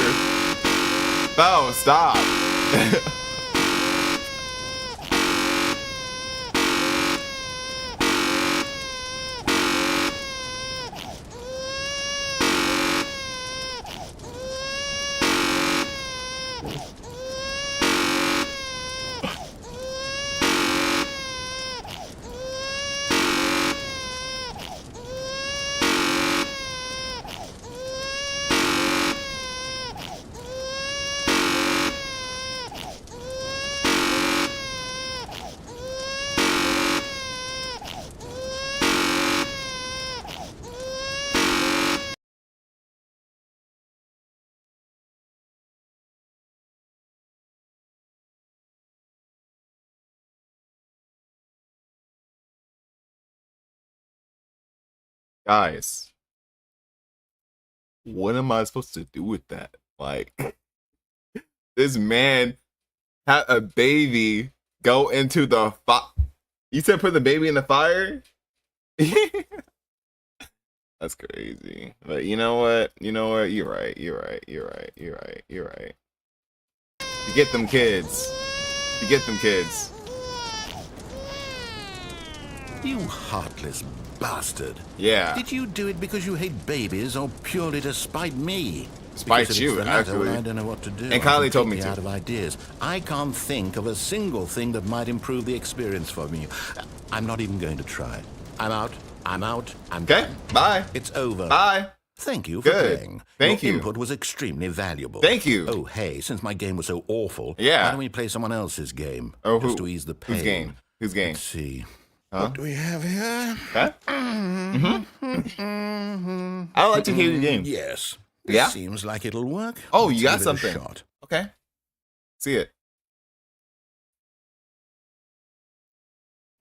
Bo, stop! Guys, what am I supposed to do with that? Like, this man had a baby go into the fire. You said put the baby in the fire? That's crazy. But you know what? You know what? You're right. You're right. You're right. You're right. You're right. You get them kids. You get them kids. You heartless bastard. Yeah. Did you do it because you hate babies or purely to spite me? Spite Because if you, it's the latter, actually. well, I don't know what to do. And I'm Kylie told me completely to. out of ideas. I can't think of a single thing that might improve the experience for me. I'm not even going to try. I'm out. I'm out. I'm Okay. done. Bye. It's over. Bye. Thank you for Good. playing. Thank Your you. input was extremely valuable. Thank you. Oh, hey, since my game was so awful, Yeah. why don't we play someone else's game? Oh, just who? to ease the pain. Whose game? Whose game? Let's see. Huh? What do we have here? Huh? I would like to hear your game. Yes. This Yeah? seems like it'll work. Oh, Let's you got give it a something. shot. Okay. See it.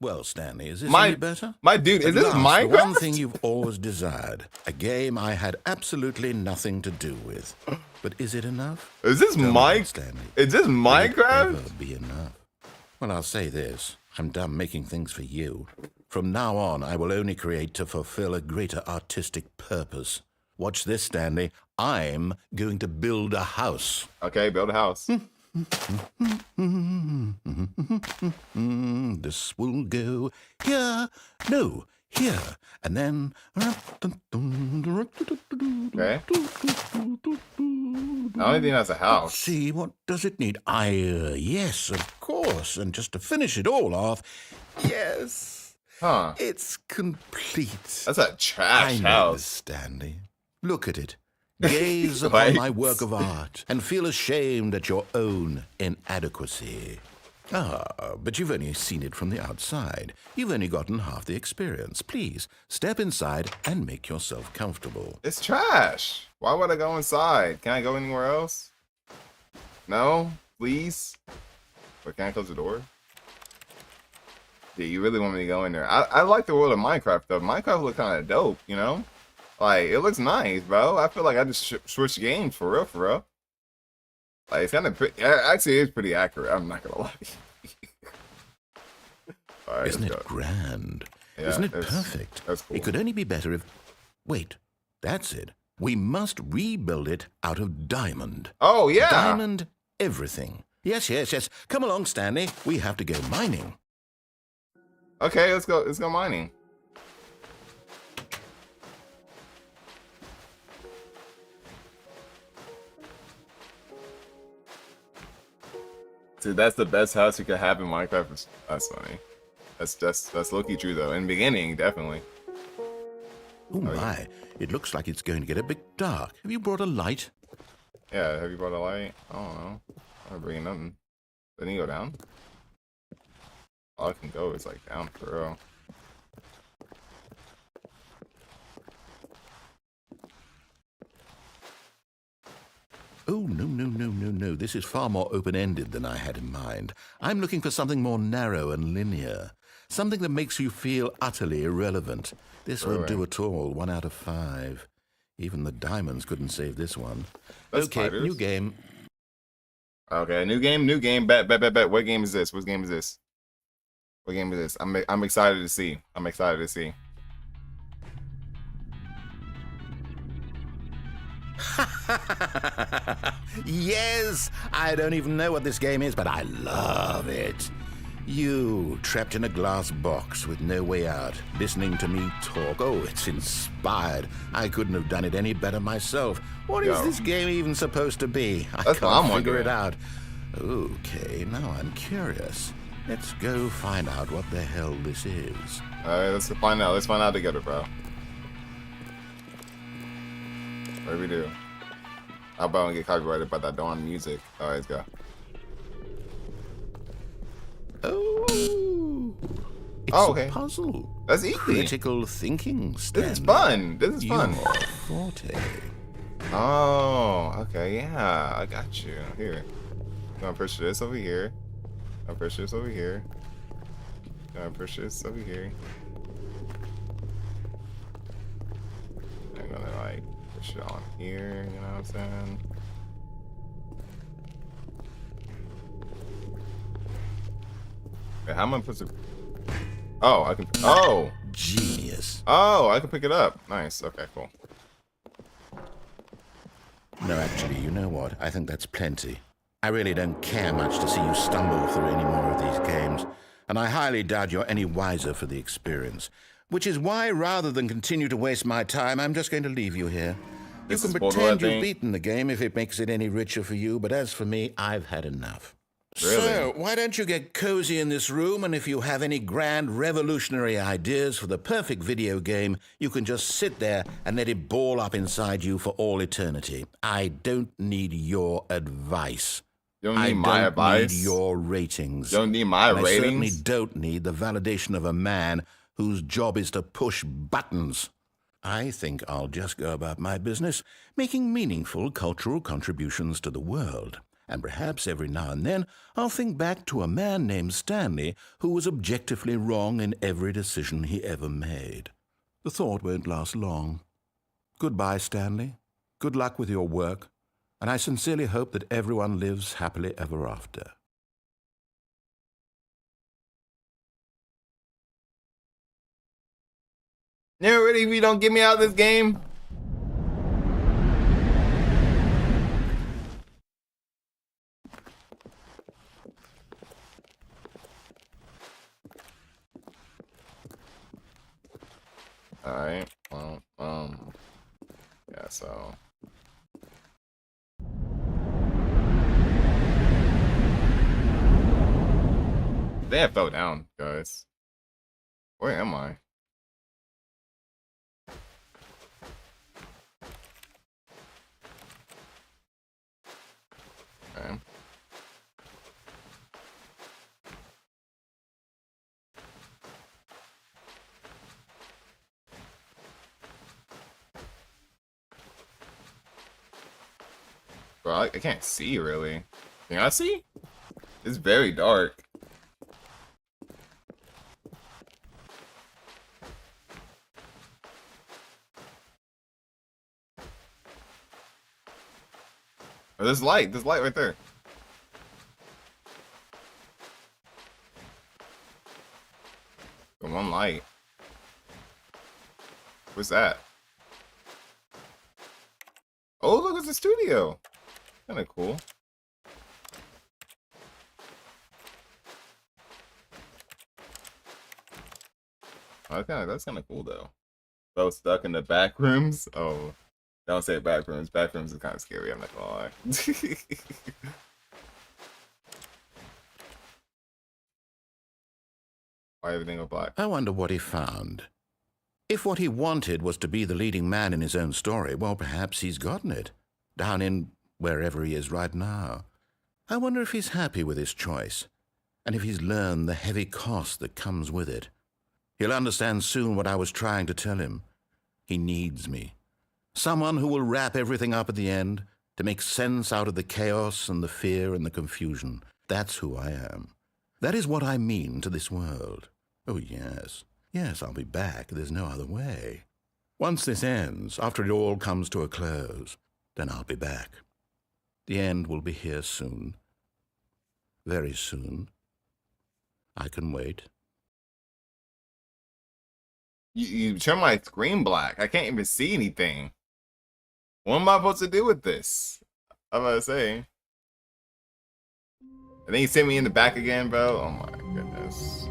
Well, Stanley, is this My- any better? My dude, is At this last, Minecraft? the one thing you've always desired. A game I had absolutely nothing to do with. But is it enough? Is this Tell me, Mike? Stanley. Is this Will it Minecraft? ever be enough? Well, I'll say this. I'm done making things for you. From now on, I will only create to fulfill a greater artistic purpose. Watch this, Stanley. I'm going to build a house. Okay, build a house. This will go here. No, here. And then... Okay. I don't think that's a house. See, what does it need? Yes, of course. And just to finish it all off, yes, Huh. it's complete. That's a I trash know, house. Stanley. Look at it. Gaze upon Right. my work of art and feel ashamed at your own inadequacy. Ah, but you've only seen it from the outside. You've only gotten half the experience. Please, step inside and make yourself comfortable. It's trash. Why would I go inside? Can I go anywhere else? No? Please? Or can I close the door? Yeah, you really want me to go in there. I like the world of Minecraft, though. Minecraft looks kind of dope, you know? Like, it looks nice, bro. I feel like I just switched games for real, for real. Like, it's kind of pretty. Actually, it's pretty accurate. I'm not gonna lie. All right, Isn't let's it go. grand? Yeah, Isn't it that's- perfect? that's cool. It could only be better if... Wait, that's it. We must rebuild it out of diamond. Oh, yeah. Diamond everything. Yes, yes, yes. Come along, Stanley. We have to go mining. Okay, let's go. Let's go mining. See, that's the best house you could have in Minecraft. That's funny. That's low-key true though. In the beginning, definitely. Oh, my. It looks like it's going to get a bit dark. Have you brought a light? Yeah. Have you brought a light? I don't know. I'm not bringing nothing. Didn't you go down? All I can go is like down for real. Oh, no, no, no, no, no. This is far more open-ended than I had in mind. I'm looking for something more narrow and linear. Something that makes you feel utterly irrelevant. This won't do at all. 1 out of 5. Even the diamonds couldn't save this one. That's Okay, spiders. new game. Okay, new game. Bet. What game is this? What game is this? What game is this? I'm excited to see. I'm excited to see. Yes! I don't even know what this game is, but I love it. You, trapped in a glass box with no way out, listening to me talk. Oh, it's inspired. I couldn't have done it any better myself. What is Yo. this game even supposed to be? I That's what can't I'm figure it wondering. out. Okay, now I'm curious. Let's go find out what the hell this is. Alright, let's find out. Let's find out together, bro. What do we do? How about I don't get copyrighted by that darn music? Alright, let's go. Oh, it's Oh, okay. a puzzle. That's easy. Critical thinking, Stanley. This is fun. This is fun. Your forte. Oh, okay, yeah, I got you. Here. I'm gonna push this over here. I'm gonna push this over here. I'm gonna push this over here. I'm gonna like push it on here, you know what I'm saying? Okay, how am I supposed to? Oh, I can. Oh, Genius. oh, I can pick it up. Nice. Okay, cool. No, actually, you know what? I think that's plenty. I really don't care much to see you stumble through any more of these games, and I highly doubt you're any wiser for the experience. Which is why, rather than continue to waste my time, I'm just going to leave you here. You This can is Borderlands pretend you've thing. beaten the game if it makes it any richer for you, but as for me, I've had enough. Really? So, why don't you get cozy in this room, and if you have any grand revolutionary ideas for the perfect video game, you can just sit there and let it ball up inside you for all eternity. I don't need your advice. You don't need my advice? I don't need your ratings. You don't need my and ratings? I certainly don't need the validation of a man whose job is to push buttons. I think I'll just go about my business, making meaningful cultural contributions to the world. And perhaps every now and then I'll think back to a man named Stanley who was objectively wrong in every decision he ever made. The thought won't last long. Goodbye, Stanley. Good luck with your work, and I sincerely hope that everyone lives happily ever after. You really, if you don't get me out of this game? Alright, well, yeah, so. They have fell down, guys. Where am I? Okay. Bro, I can't see really. Can I see? It's very dark. Oh, there's light right there. Got one light. What's that? Oh, look, it's a studio. Kinda cool. Okay, that's kinda cool though. So stuck in the back rooms. Oh, don't say back rooms. Back rooms is kind of scary. I'm not gonna lie. Why everything go black? I wonder what he found. If what he wanted was to be the leading man in his own story, well, perhaps he's gotten it. Down in wherever he is right now. I wonder if he's happy with his choice, and if he's learned the heavy cost that comes with it. He'll understand soon what I was trying to tell him. He needs me. Someone who will wrap everything up at the end, to make sense out of the chaos and the fear and the confusion. That's who I am. That is what I mean to this world. Oh, yes. Yes, I'll be back. There's no other way. Once this ends, after it all comes to a close, then I'll be back. The end will be here soon. Very soon. I can wait. You turn my screen black. I can't even see anything. What am I supposed to do with this? I'm about to say. And then you sent me in the back again, bro. Oh my goodness.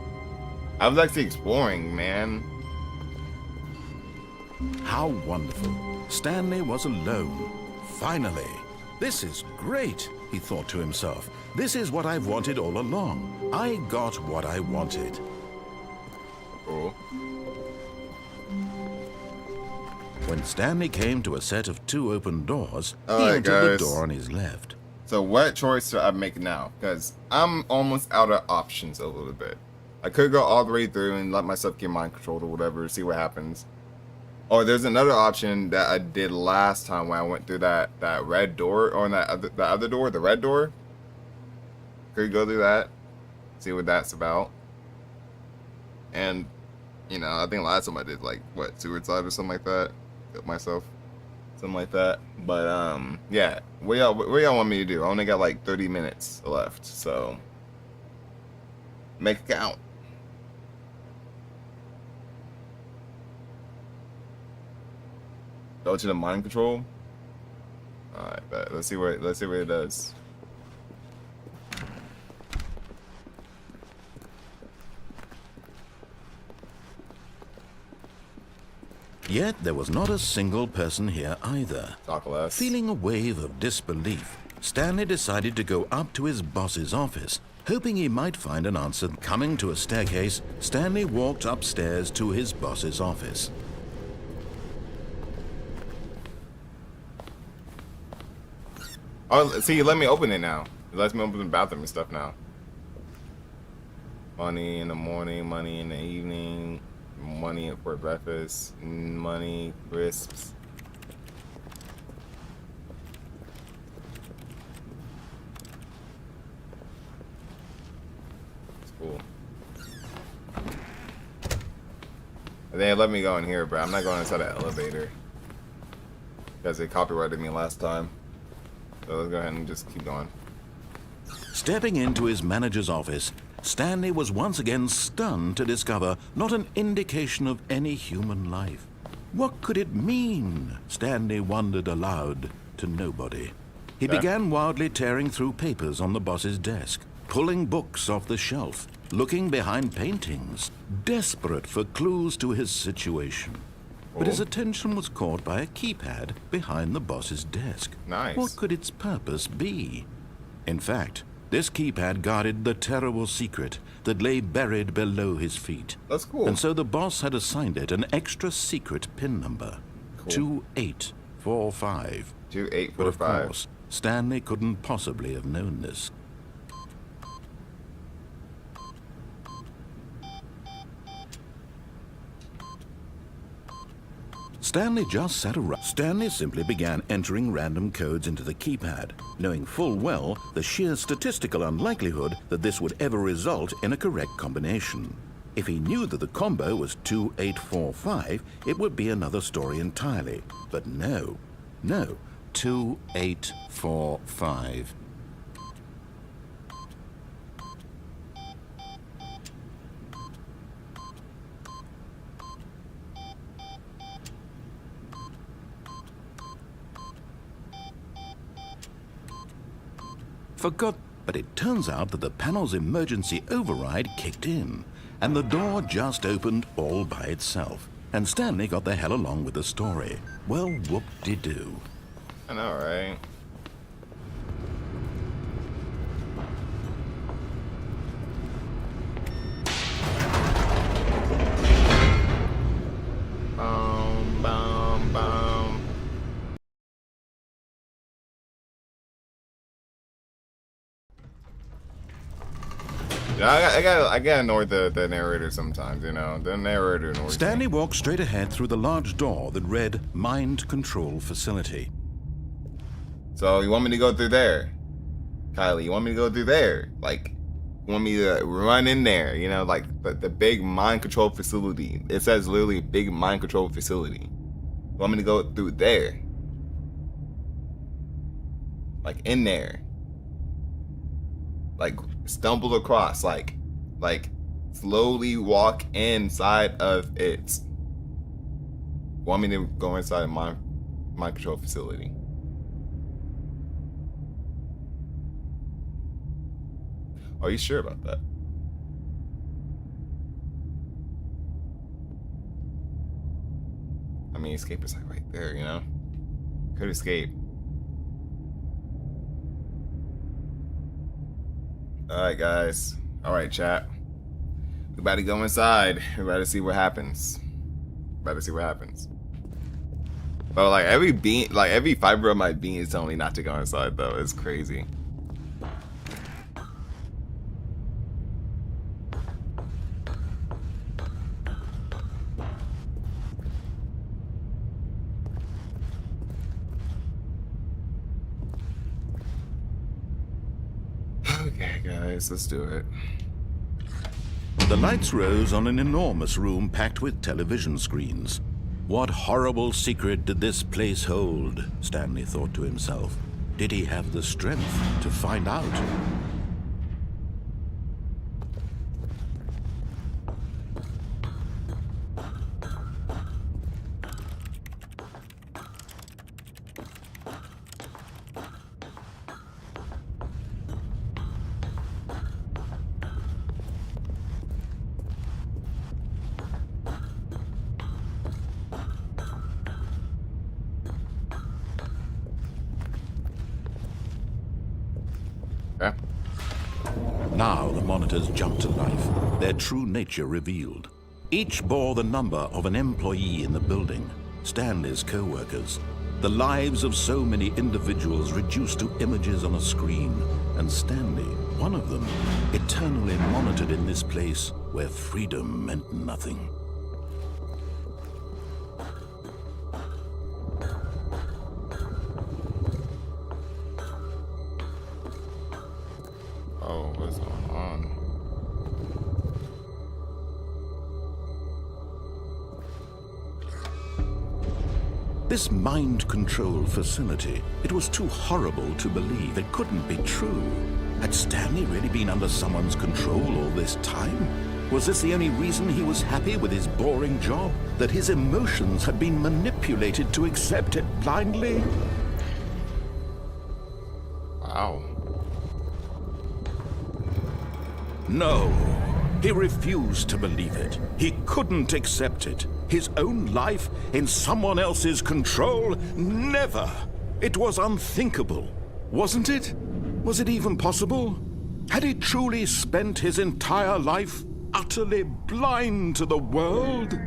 I was actually exploring, man. How wonderful. Stanley was alone. Finally. This is great, he thought to himself. This is what I've wanted all along. I got what I wanted. Cool. When Stanley came to a set of 2 open doors, he Alright, entered the guys. door on his left. So what choice should I make now? Because I'm almost out of options a little bit. I could go all the way through and let myself get mind controlled or whatever, see what happens. Or there's another option that I did last time when I went through that red door, or the other door, the red door. Could go through that, see what that's about. And, you know, I think last time I did like, what, suicide or something like that? Killed myself. Something like that. But, yeah. What y'all want me to do? I only got like 30 minutes left, so make it count. Go to the mind control. Alright, but let's see what it does. Yet there was not a single person here either. Talk less. Feeling a wave of disbelief, Stanley decided to go up to his boss's office, hoping he might find an answer. Coming to a staircase, Stanley walked upstairs to his boss's office. Oh, see, let me open it now. It lets me open the bathroom and stuff now. Money in the morning, money in the evening, money for breakfast, money, crisps. It's cool. And then let me go in here, bro. I'm not going inside the elevator because they copyrighted me last time. So let's go ahead and just keep going. Stepping into his manager's office, Stanley was once again stunned to discover not an indication of any human life. What could it mean? Stanley wondered aloud to nobody. He began wildly tearing through papers on the boss's desk, pulling books off the shelf, looking behind paintings, desperate for clues to his situation. But his attention was caught by a keypad behind the boss's desk. Nice. What could its purpose be? In fact, this keypad guarded the terrible secret that lay buried below his feet. That's cool. And so the boss had assigned it an extra secret PIN number. Cool. 2845. 2845. But of course, Stanley couldn't possibly have known this. Stanley just sat around. Stanley simply began entering random codes into the keypad, knowing full well the sheer statistical unlikelihood that this would ever result in a correct combination. If he knew that the combo was 2845, it would be another story entirely. But no, 2845. But it turns out that the panel's emergency override kicked in, and the door just opened all by itself. And Stanley got the hell along with the story. Well, whoop-de-doo. I know, right? Bum, bum. Yeah, I gotta annoy the narrator sometimes, you know. The narrator annoys Stanley me. walked straight ahead through the large door that read Mind Control Facility. So you want me to go through there? Kylie, you want me to go through there? Like, you want me to run in there, you know, like the big mind control facility. It says literally big mind control facility. You want me to go through there? Like in there. Like stumble across, like slowly walk inside of it. Want me to go inside of mind control facility? Are you sure about that? I mean, escape is like right there, you know? Could escape. Alright, guys. Alright, chat. We about to go inside. We about to see what happens. About to see what happens. But like every fiber of my being is telling me not to go inside though. It's crazy. Okay, guys, let's do it. The lights rose on an enormous room packed with television screens. What horrible secret did this place hold? Stanley thought to himself. Did he have the strength to find out? Okay. Now the monitors jumped to life, their true nature revealed. Each bore the number of an employee in the building, Stanley's co-workers. The lives of so many individuals reduced to images on a screen, and Stanley, one of them, eternally monitored in this place where freedom meant nothing. Oh, what's going on? This mind control facility, it was too horrible to believe. It couldn't be true. Had Stanley really been under someone's control all this time? Was this the only reason he was happy with his boring job? That his emotions had been manipulated to accept it blindly? Wow. No. He refused to believe it. He couldn't accept it. His own life in someone else's control? Never! It was unthinkable, wasn't it? Was it even possible? Had he truly spent his entire life utterly blind to the world?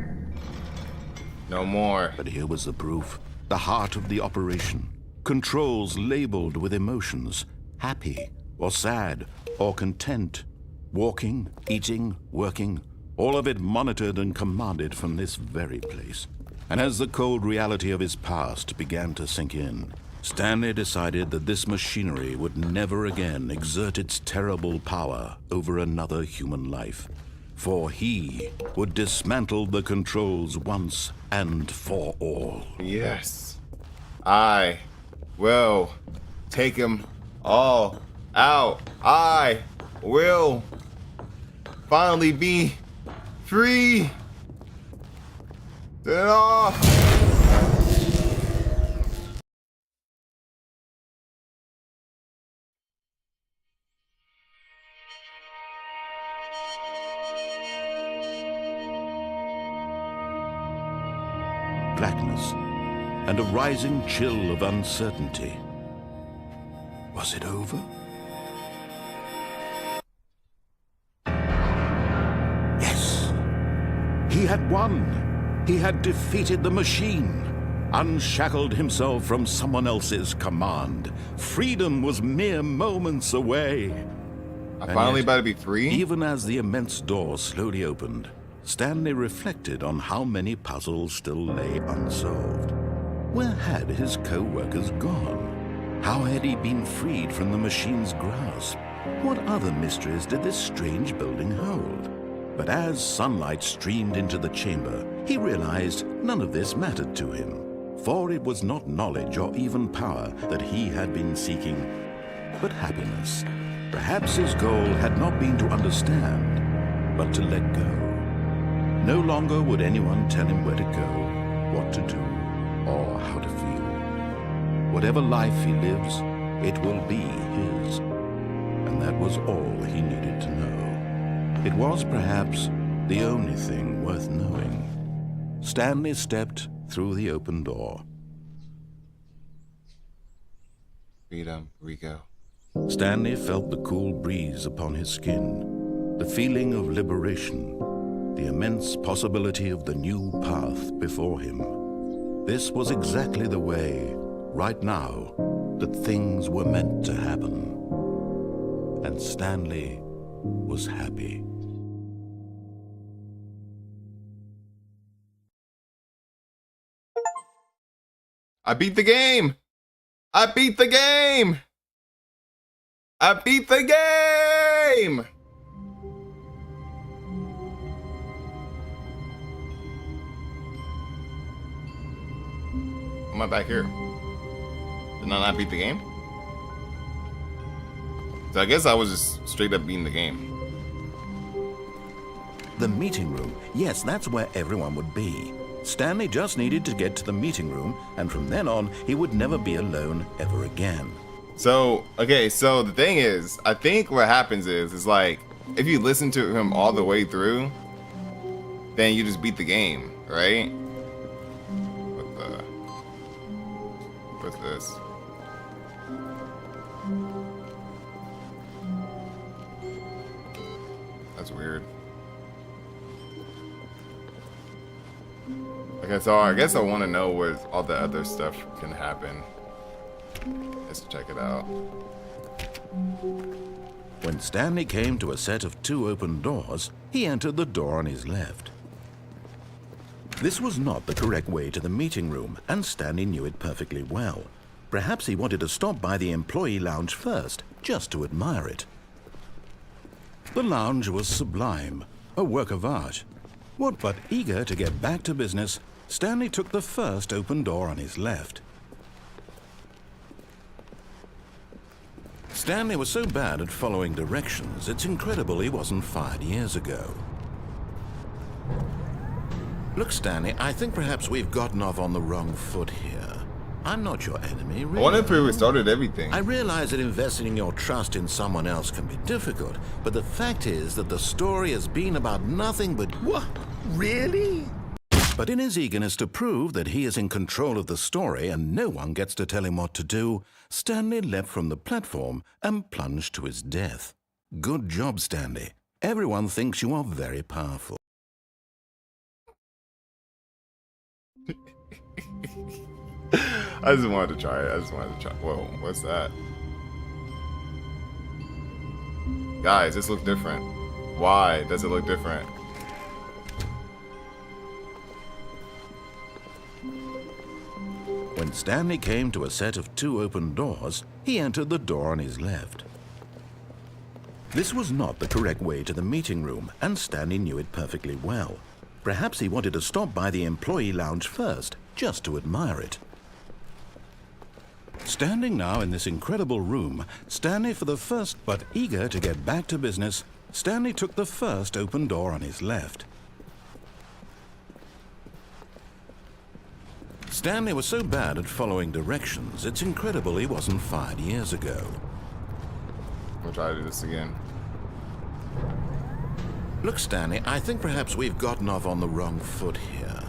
No more. But here was the proof. The heart of the operation. Controls labeled with emotions. Happy, or sad, or content. Walking, eating, working, all of it monitored and commanded from this very place. And as the cold reality of his past began to sink in, Stanley decided that this machinery would never again exert its terrible power over another human life. For he would dismantle the controls once and for all. Yes. I will take him all out. I will finally be free. Turn it off. Blackness and a rising chill of uncertainty. Was it over? Yes! He had won! He had defeated the machine! Unshackled himself from someone else's command. Freedom was mere moments away. I'm finally about to be free? Even as the immense door slowly opened, Stanley reflected on how many puzzles still lay unsolved. Where had his co-workers gone? How had he been freed from the machine's grasp? What other mysteries did this strange building hold? But as sunlight streamed into the chamber, he realized none of this mattered to him. For it was not knowledge or even power that he had been seeking, but happiness. Perhaps his goal had not been to understand, but to let go. No longer would anyone tell him where to go, what to do, or how to feel. Whatever life he lives, it will be his. And that was all he needed to know. It was perhaps the only thing worth knowing. Stanley stepped through the open door. Freedom, Rico. Stanley felt the cool breeze upon his skin, the feeling of liberation, the immense possibility of the new path before him. This was exactly the way, right now, that things were meant to happen. And Stanley was happy. I beat the game! I beat the game! I beat the game! Am I back here? Did I not beat the game? So I guess I was just straight up beating the game. The meeting room. Yes, that's where everyone would be. Stanley just needed to get to the meeting room, and from then on, he would never be alone ever again. So, okay, so the thing is, I think what happens is like, if you listen to him all the way through, then you just beat the game, right? What's this? That's weird. Okay, so I guess I want to know where all the other stuff can happen. Let's check it out. When Stanley came to a set of 2 open doors, he entered the door on his left. This was not the correct way to the meeting room, and Stanley knew it perfectly well. Perhaps he wanted to stop by the employee lounge first, just to admire it. The lounge was sublime, a work of art. What but eager to get back to business, Stanley took the first open door on his left. Stanley was so bad at following directions, it's incredible he wasn't fired years ago. Look, Stanley, I think perhaps we've gotten off on the wrong foot here. I'm not your enemy, really. I wonder if we restarted everything. I realize that investing your trust in someone else can be difficult, but the fact is that the story has been about nothing but... What? Really? But in his eagerness to prove that he is in control of the story and no one gets to tell him what to do, Stanley leapt from the platform and plunged to his death. Good job, Stanley. Everyone thinks you are very powerful. I just wanted to try it. Whoa, what's that? Guys, this looks different. Why does it look different? When Stanley came to a set of 2 open doors, he entered the door on his left. This was not the correct way to the meeting room, and Stanley knew it perfectly well. Perhaps he wanted to stop by the employee lounge first, just to admire it. Standing now in this incredible room, Stanley for the first, but eager to get back to business, Stanley took the first open door on his left. Stanley was so bad at following directions, it's incredible he wasn't fired years ago. We'll try to do this again. Look, Stanley, I think perhaps we've gotten off on the wrong foot here.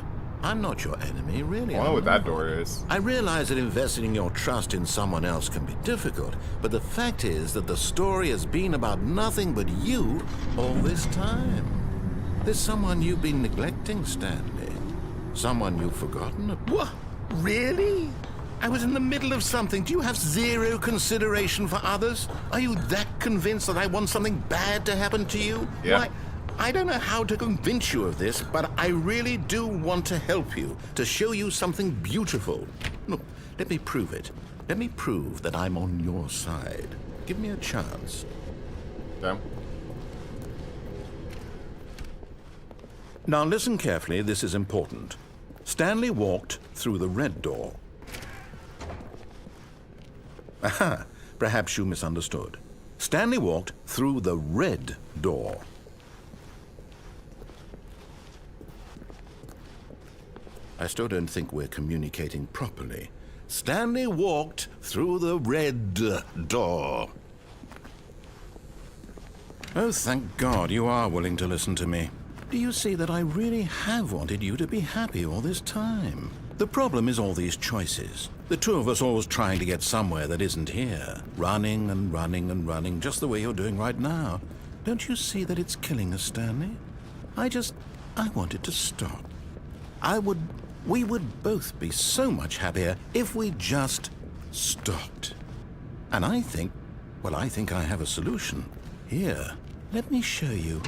I'm not your enemy, really. I wonder what that door is. I realize that investing your trust in someone else can be difficult, but the fact is that the story has been about nothing but you all this time. There's someone you've been neglecting, Stanley. Someone you've forgotten. What? Really? I was in the middle of something. Do you have zero consideration for others? Are you that convinced that I want something bad to happen to you? Yeah. Why, I don't know how to convince you of this, but I really do want to help you, to show you something beautiful. Look, let me prove it. Let me prove that I'm on your side. Give me a chance. Okay. Now listen carefully, this is important. Stanley walked through the red door. Aha, perhaps you misunderstood. Stanley walked through the red door. I still don't think we're communicating properly. Stanley walked through the red door. Oh, thank God you are willing to listen to me. Do you see that I really have wanted you to be happy all this time? The problem is all these choices. The two of us always trying to get somewhere that isn't here. Running and running and running, just the way you're doing right now. Don't you see that it's killing us, Stanley? I wanted to stop. We would both be so much happier if we just stopped. And I think I have a solution. Here, let me show you.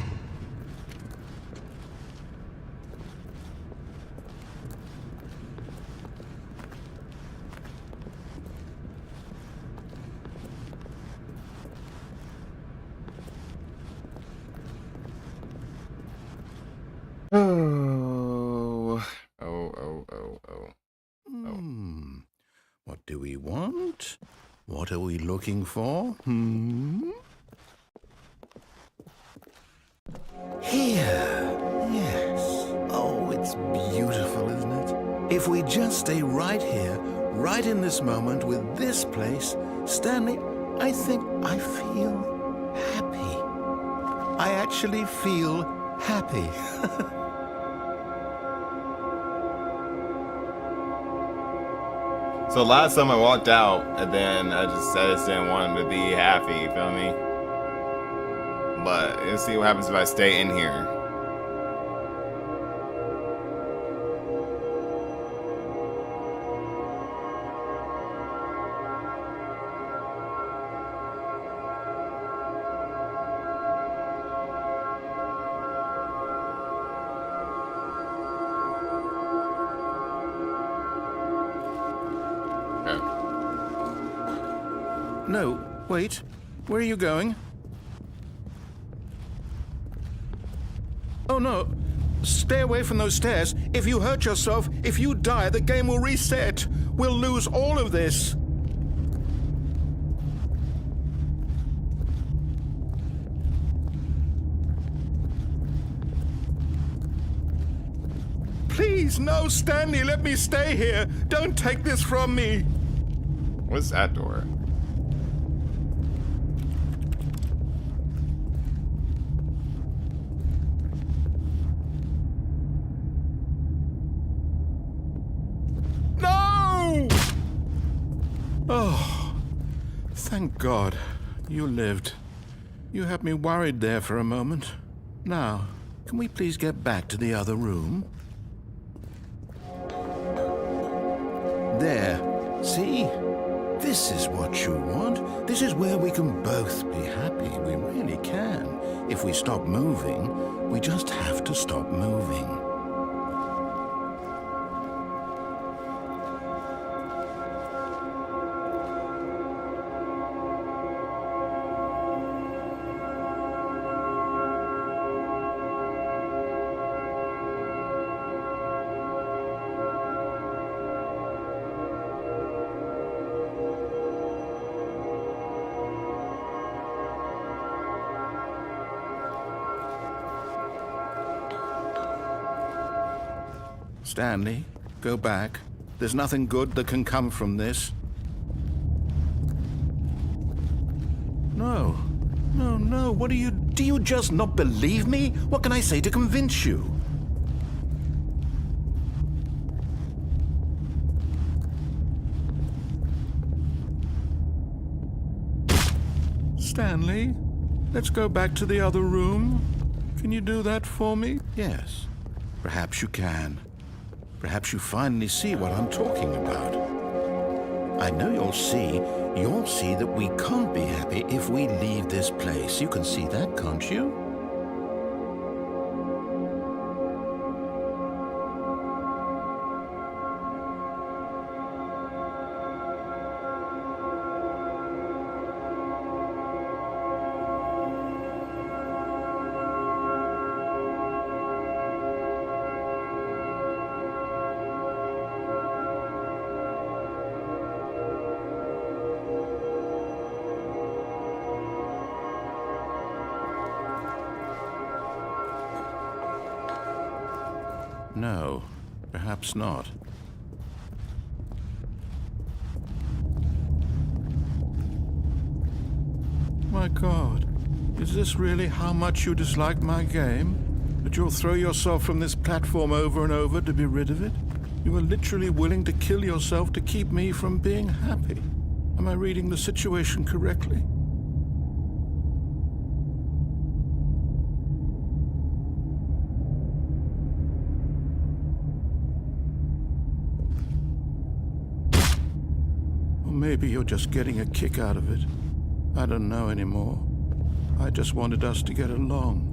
What do we want? What are we looking for? Here. Yes. Oh, it's beautiful, isn't it? If we just stay right here, right in this moment with this place, Stanley, I think I feel happy. I actually feel happy. So last time I walked out, and then I just didn't want him to be happy, you feel me? but let's see what happens if I stay in here. No, wait. Where are you going? Oh no. Stay away from those stairs. If you hurt yourself, if you die, the game will reset. We'll lose all of this. Please, no, Stanley, let me stay here. Don't take this from me. What's that door? No! Oh, thank God you lived. You had me worried there for a moment. Now, can we please get back to the other room? There. See? This is what you want. This is where we can both be happy. We really can. If we stop moving, we just have to stop moving. Stanley, go back. There's nothing good that can come from this. No. No, no. What do you just not believe me? What can I say to convince you? Stanley, let's go back to the other room. Can you do that for me? Yes. Perhaps you can. Perhaps you finally see what I'm talking about. I know you'll see that we can't be happy if we leave this place. You can see that, can't you? No, perhaps not. My God, is this really how much you dislike my game? That you'll throw yourself from this platform over and over to be rid of it? You are literally willing to kill yourself to keep me from being happy. Am I reading the situation correctly? Maybe you're just getting a kick out of it. I don't know anymore. I just wanted us to get along.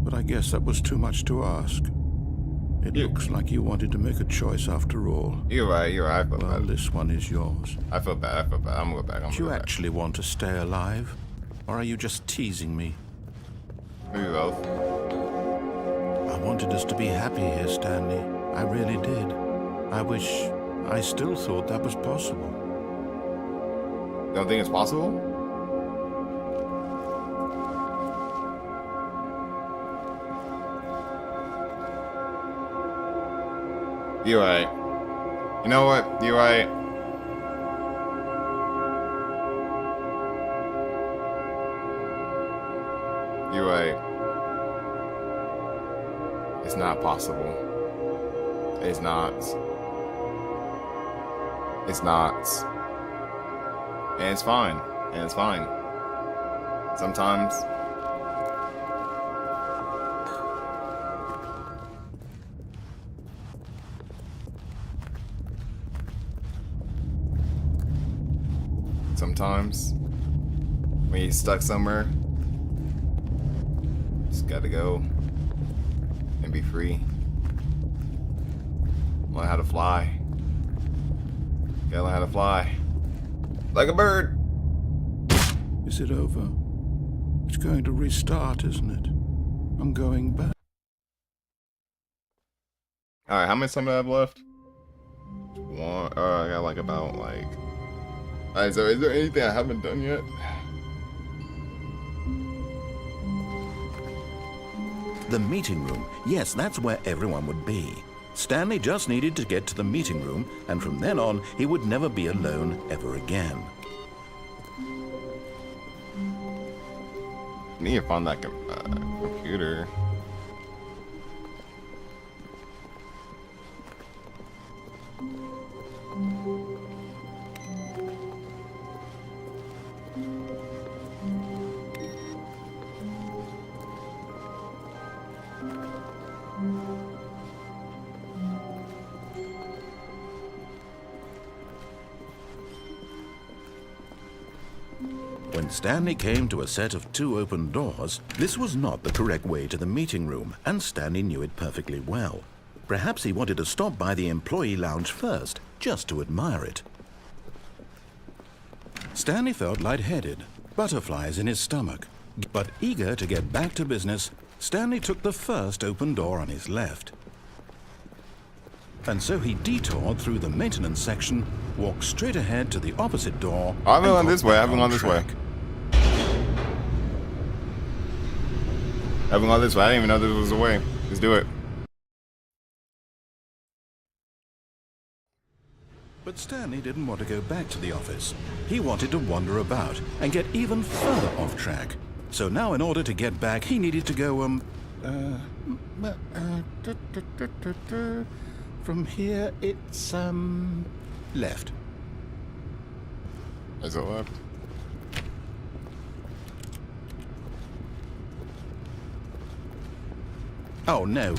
But I guess that was too much to ask. It looks like you wanted to make a choice after all. You're right, I feel Well, bad. this one is yours. I feel bad. I'm gonna go back. Do you actually want to stay alive? Or are you just teasing me? Maybe both. I wanted us to be happy here, Stanley. I really did. I still thought that was possible. You don't think it's possible? You're right. You know what? You're right. You're right. It's not possible. It's not. It's not. And it's fine. And it's fine. Sometimes sometimes. When you're stuck somewhere. Just gotta go and be free. Learn how to fly. Gotta learn how to fly. Like a bird. Is it over? It's going to restart, isn't it? I'm going back. Alright, how much time do I have left? One. I got like about like. Alright, so is there anything I haven't done yet? The meeting room. Yes, that's where everyone would be. Stanley just needed to get to the meeting room, and from then on, he would never be alone ever again. I need to find that computer. When Stanley came to a set of 2 open doors, this was not the correct way to the meeting room, and Stanley knew it perfectly well. Perhaps he wanted to stop by the employee lounge first, just to admire it. Stanley felt lightheaded, butterflies in his stomach. But eager to get back to business, Stanley took the first open door on his left. And so he detoured through the maintenance section, walked straight ahead to the opposite door. I haven't gone this way. I haven't gone this way. I haven't gone this way. I didn't even know this was a way. Let's do it. But Stanley didn't want to go back to the office. He wanted to wander about and get even further off track. So now in order to get back, he needed to go, from here, it's, left. Is it left? Oh, no,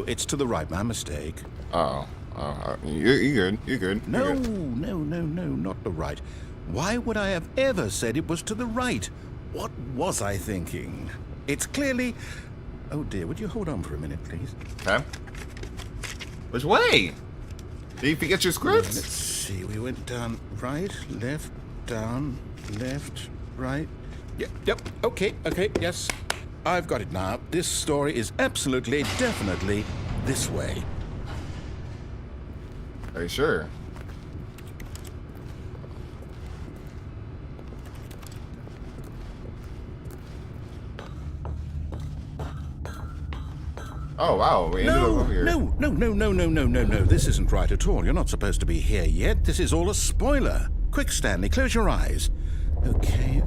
it's to the right, my mistake. Oh, you're good. You're good. No, You're good. no, not the right. Why would I have ever said it was to the right? What was I thinking? It's clearly... Oh dear, would you hold on for a minute, please? Okay. Which way? Did you forget your scripts? Let's see, we went down right, left, down, left, right. Yep, okay, yes. I've got it now. This story is absolutely, definitely this way. Are you sure? Oh wow, we ended up over here. No. This isn't right at all. You're not supposed to be here yet. This is all a spoiler. Quick, Stanley, close your eyes. Okay.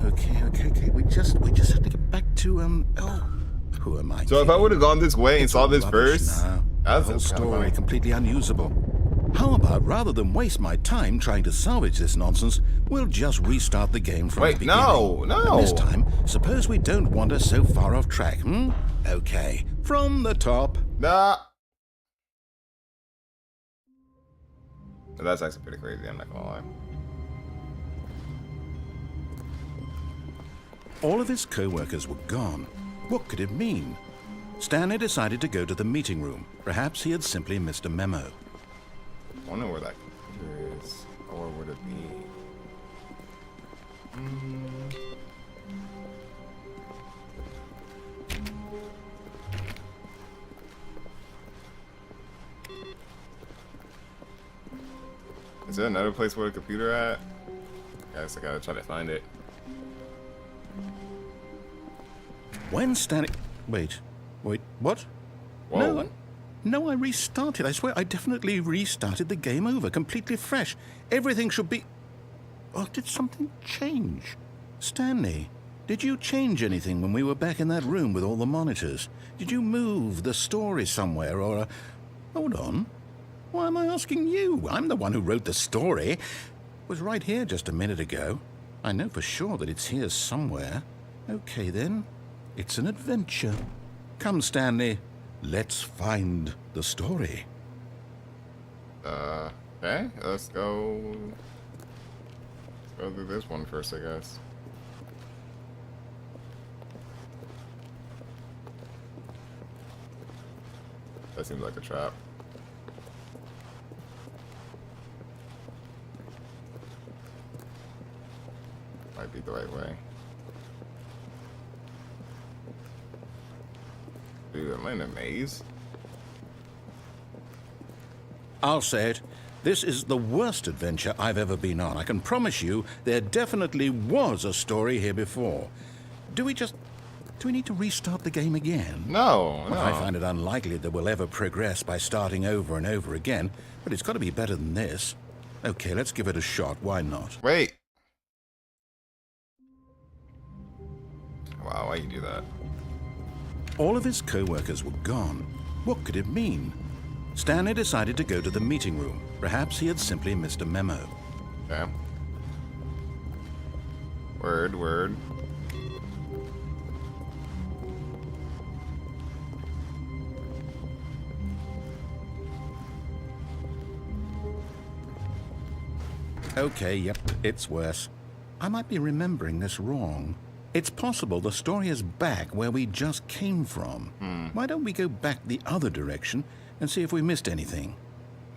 We just have to get back to, who am I? So if I would have gone this way and saw this Rubbish first, now. that's The whole kind of story funny. completely unusable. How about, rather than waste my time trying to salvage this nonsense, we'll just restart the game from the Wait, beginning. no. And this time, suppose we don't wander so far off track, Okay, from the top. Nah. That's actually pretty crazy, I'm not gonna lie. All of his co-workers were gone. What could it mean? Stanley decided to go to the meeting room. Perhaps he had simply missed a memo. I wonder where that computer is. Or would it be? Is there another place where the computer at? Guess I gotta try to find it. When Stanley... Wait, what? Whoa. No, I restarted. I swear I definitely restarted the game over, completely fresh. Everything should be... Oh, did something change? Stanley, did you change anything when we were back in that room with all the monitors? Did you move the story somewhere or... Hold on. Why am I asking you? I'm the one who wrote the story. It was right here just a minute ago. I know for sure that it's here somewhere. Okay, then. It's an adventure. Come, Stanley. Let's find the story. Okay, let's go Go through this one first, I guess. That seems like a trap. Might be the right way. Dude, am I in a maze? I'll say it. This is the worst adventure I've ever been on. I can promise you there definitely was a story here before. Do we need to restart the game again? No, no. Well, I find it unlikely that we'll ever progress by starting over and over again, but it's got to be better than this. Okay, let's give it a shot. Why not? Wait. Wow, why you do that? All of his co-workers were gone. What could it mean? Stanley decided to go to the meeting room. Perhaps he had simply missed a memo. Okay. Word. Okay, yep, it's worse. I might be remembering this wrong. It's possible the story is back where we just came from. Why don't we go back the other direction and see if we missed anything?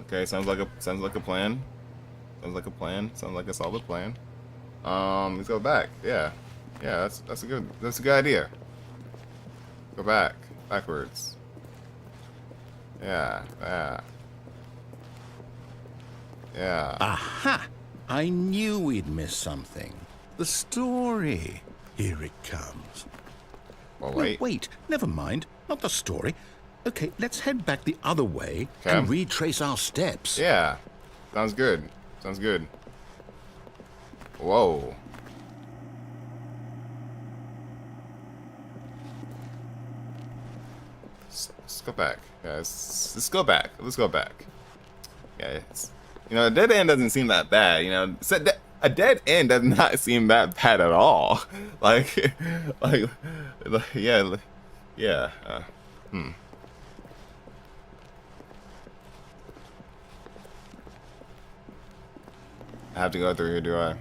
Okay, sounds like a plan. Sounds like a plan. Sounds like a solid plan. Let's go back. Yeah, that's a good idea. Go backwards. Yeah. Aha! I knew we'd miss something. The story. Here it comes. Well, No, wait. wait, never mind. Not the story. Okay, let's head back the other way Okay. and retrace our steps. Yeah, sounds good. Whoa. Let's go back. Yeah, let's go back. Yeah, a dead end doesn't seem that bad. A dead end does not seem that bad at all. Yeah. I have to go through here, do I?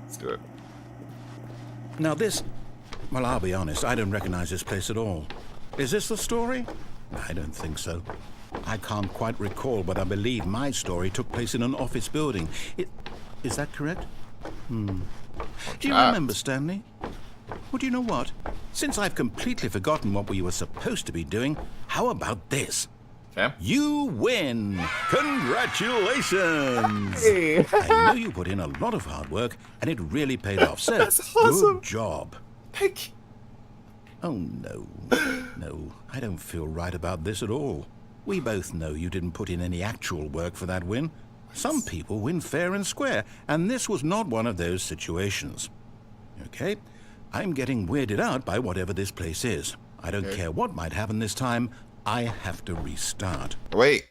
Let's do it. Now this... Well, I'll be honest, I don't recognize this place at all. Is this the story? I don't think so. I can't quite recall, but I believe my story took place in an office building. Is that correct? Do you remember, Stanley? Well, do you know what? Since I've completely forgotten what we were supposed to be doing, how about this? Okay. You win! Congratulations! Hey. I know you put in a lot of hard work, and it really paid off. So, That's awesome. good job. Thank you. Oh, no. No, I don't feel right about this at all. We both know you didn't put in any actual work for that win. Some people win fair and square, and this was not one of those situations. Okay? I'm getting weirded out by whatever this place is. I don't care what might happen this time. I have to restart. Wait.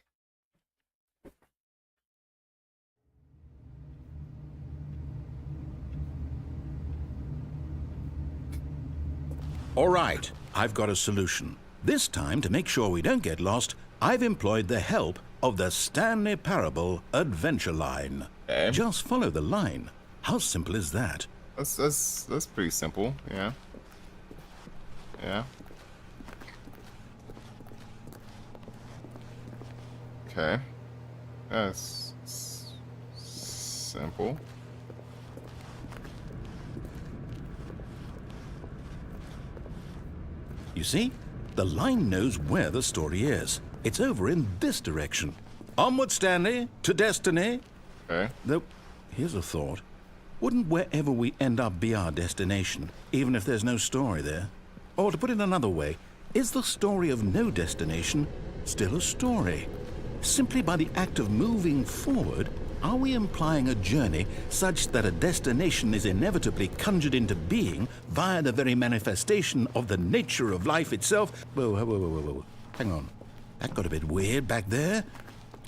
All right, I've got a solution. This time, to make sure we don't get lost, I've employed the help of the Stanley Parable Adventure Line. Okay. Just follow the line. How simple is that? That's pretty simple. Yeah. Okay. That's simple. You see? The line knows where the story is. It's over in this direction. Onward, Stanley, to destiny. Okay. Though, here's a thought. Wouldn't wherever we end up be our destination, even if there's no story there? Or to put it another way, is the story of no destination still a story? Simply by the act of moving forward, are we implying a journey such that a destination is inevitably conjured into being via the very manifestation of the nature of life itself? Whoa. Hang on. That got a bit weird back there.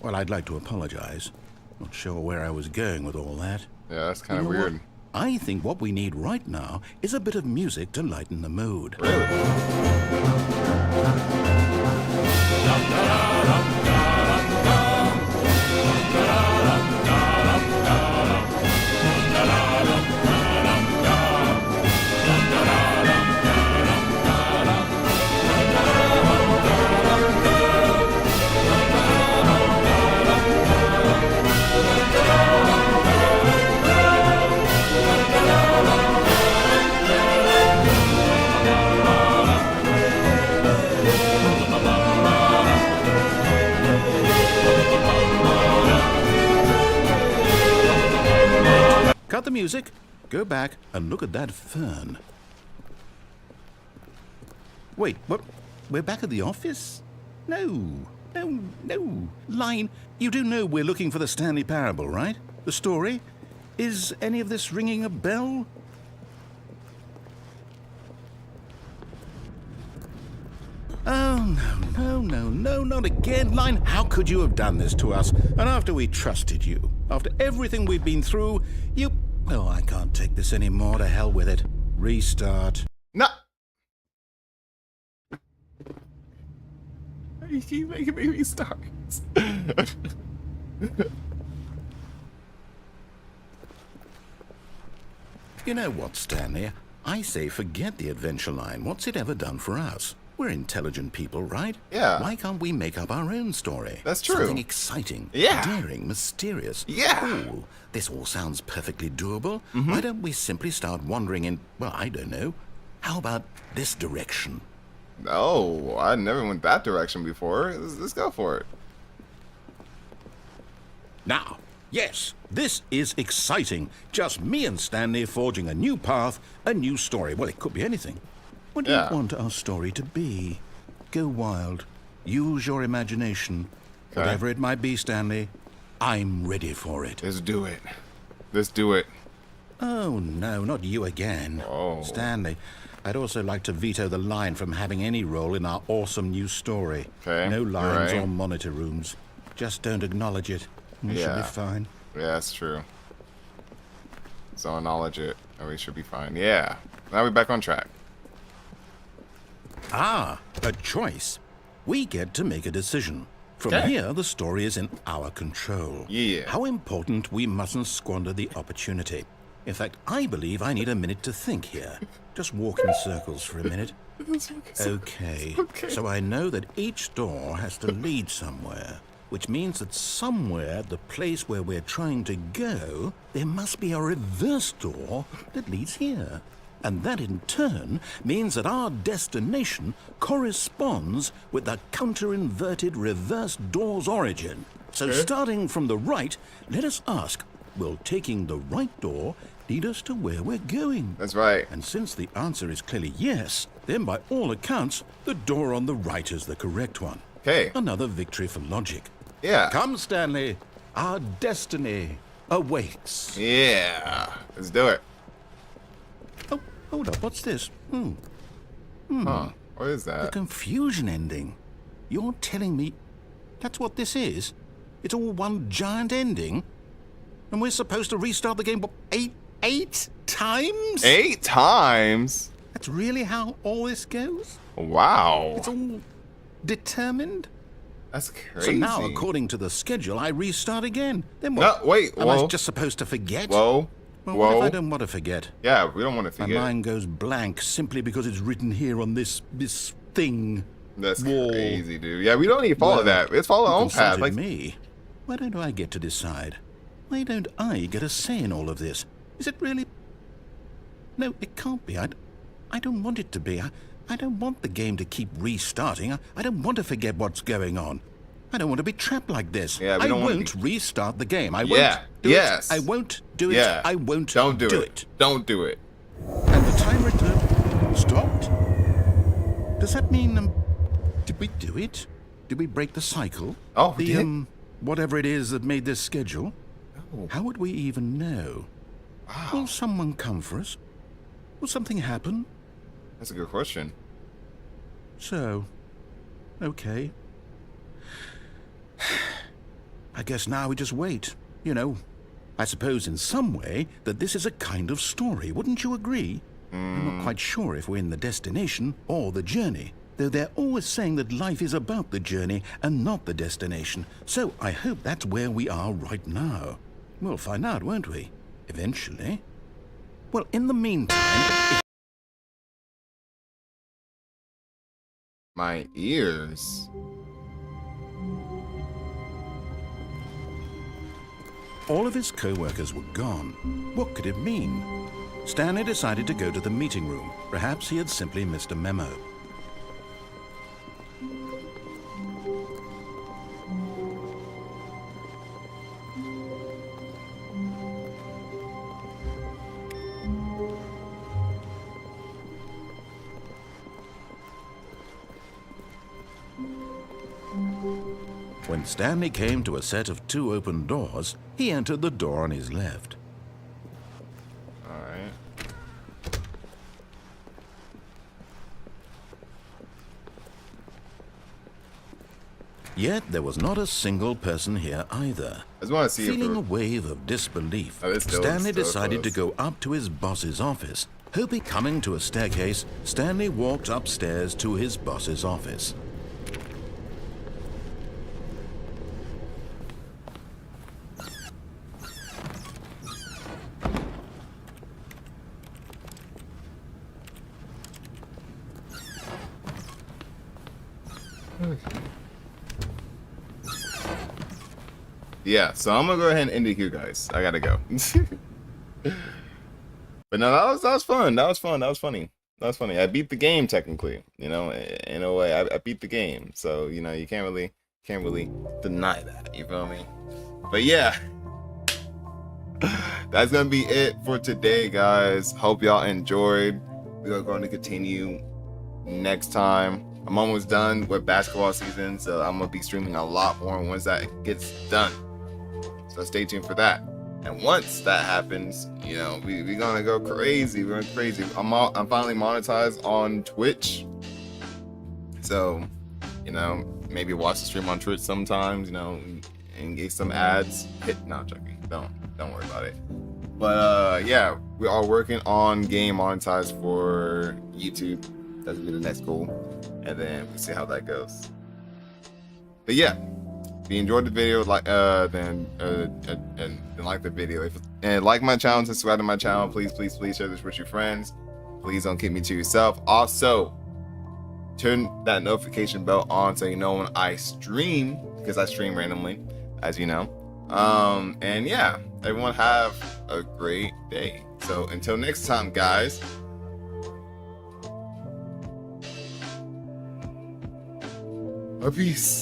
Well, I'd like to apologize. Not sure where I was going with all that. Yeah, that's kind of You know weird. what? I think what we need right now is a bit of music to lighten the mood. Really? cut the music, go back and look at that fern. Wait, what? We're back at the office? No. Line, you do know we're looking for the Stanley Parable, right? The story? Is any of this ringing a bell? Oh, no, not again. Line, how could you have done this to us? And after we trusted you, after everything we've been through, you... Oh, I can't take this anymore. To hell with it. Restart. No. You keep making me restart. You know what, Stanley? I say forget the adventure line. What's it ever done for us? We're intelligent people, right? Yeah. Why can't we make up our own story? That's true. Something exciting, Yeah. daring, mysterious. Yeah. Ooh, this all sounds perfectly doable. Why don't we simply start wandering in, well, I don't know. How about this direction? No, I never went that direction before. Let's go for it. Now, yes, this is exciting. Just me and Stanley forging a new path, a new story. Well, it could be anything. What do you want our story to be? Go wild. Use your imagination. Okay. Whatever it might be, Stanley, I'm ready for it. Let's do it. Let's do it. Oh, no, not you again. Oh. Stanley, I'd also like to veto the line from having any role in our awesome new story. Okay, No you're lines right. or monitor rooms. Just don't acknowledge it. We should be Yeah. fine. Yeah, that's true. So acknowledge it, and we should be fine. Yeah. Now we're back on track. Ah, a choice. We get to make a decision. From Okay. here, the story is in our control. Yeah. How important we mustn't squander the opportunity. In fact, I believe I need a minute to think here. Just walk in circles for a minute. Okay. So I know that each door has to lead somewhere, which means that somewhere, the place where we're trying to go, there must be a reverse door that leads here. And that in turn means that our destination corresponds with the counter-inverted reverse door's origin. So starting from the right, let us ask, will taking the right door lead us to where we're going? That's right. And since the answer is clearly yes, then by all accounts, the door on the right is the correct one. Okay. Another victory for logic. Yeah. Come, Stanley. Our destiny awaits. Yeah. Let's do it. Oh, hold up. What's this? Huh. What is The that? confusion ending. You're telling me that's what this is? It's all one giant ending? And we're supposed to restart the game, what, eight times? 8 times? That's really how all this goes? Wow. It's all determined? That's crazy. So now, according to the schedule, I restart again. Then what? No, wait. Am I Whoa. just supposed to forget? Whoa. Well, what if Whoa. I don't want to forget? Yeah, we don't want to My forget. mind goes blank simply because it's written here on this thing. That's wall. crazy, dude. Yeah, we don't need to follow Well, that. Let's follow our you own path. consulted Like, me. Why don't I get to decide? Why don't I get a say in all of this? Is it really? No, it can't be. I don't want it to be. I don't want the game to keep restarting. I don't want to forget what's going on. I don't want to be trapped like this. Yeah, we don't I wanna won't be- restart the game. I Yeah, won't do yes. it. I won't do it. yeah. I won't Don't do do it. Don't do it. And the timer stopped? Does that mean, did we do it? Did we break the cycle? Oh, we the, did? whatever it is that made this schedule? Oh. How would we even know? Wow. Will someone come for us? Will something happen? That's a good question. So, okay. I guess now we just wait. You know, I suppose in some way that this is a kind of story. Wouldn't you agree? I'm not quite sure if we're in the destination or the journey, though they're always saying that life is about the journey and not the destination. So I hope that's where we are right now. We'll find out, won't we? Eventually. Well, in the meantime... My ears. All of his co-workers were gone. What could it mean? Stanley decided to go to the meeting room. Perhaps he had simply missed a memo. When Stanley came to a set of 2 open doors, he entered the door on his left. Alright. Yet there was not a single person here either. I just want to see Feeling a if wave of disbelief, Oh, it's still Stanley decided to close. go up to his boss's office. Hoping coming to a staircase, Stanley walked upstairs to his boss's office. Yeah, so I'm gonna go ahead and end it here, guys. I gotta go. But no, that was fun. That was fun. That was funny. That was funny. I beat the game technically. You know, in a way, I beat the game. So you know, you can't really deny that. You feel me? But yeah, that's gonna be it for today, guys. Hope y'all enjoyed. We are going to continue next time. I'm almost done with basketball season, so I'm gonna be streaming a lot more once that gets done. So stay tuned for that. And once that happens, you know, we're gonna go crazy. We're going crazy. I'm finally monetized on Twitch, so you know, maybe watch the stream on Twitch sometimes. You know, and get some ads. Not joking. Don't worry about it. But yeah, we are working on getting monetized for YouTube. That's gonna be the next goal, and then we'll see how that goes. But yeah, if you enjoyed the video, then like the video. And like my channel, subscribe to my channel. Please share this with your friends. Please don't keep me to yourself. Also, turn that notification bell on so you know when I stream, because I stream randomly, as you know. And yeah, everyone have a great day. So until next time, guys. Peace.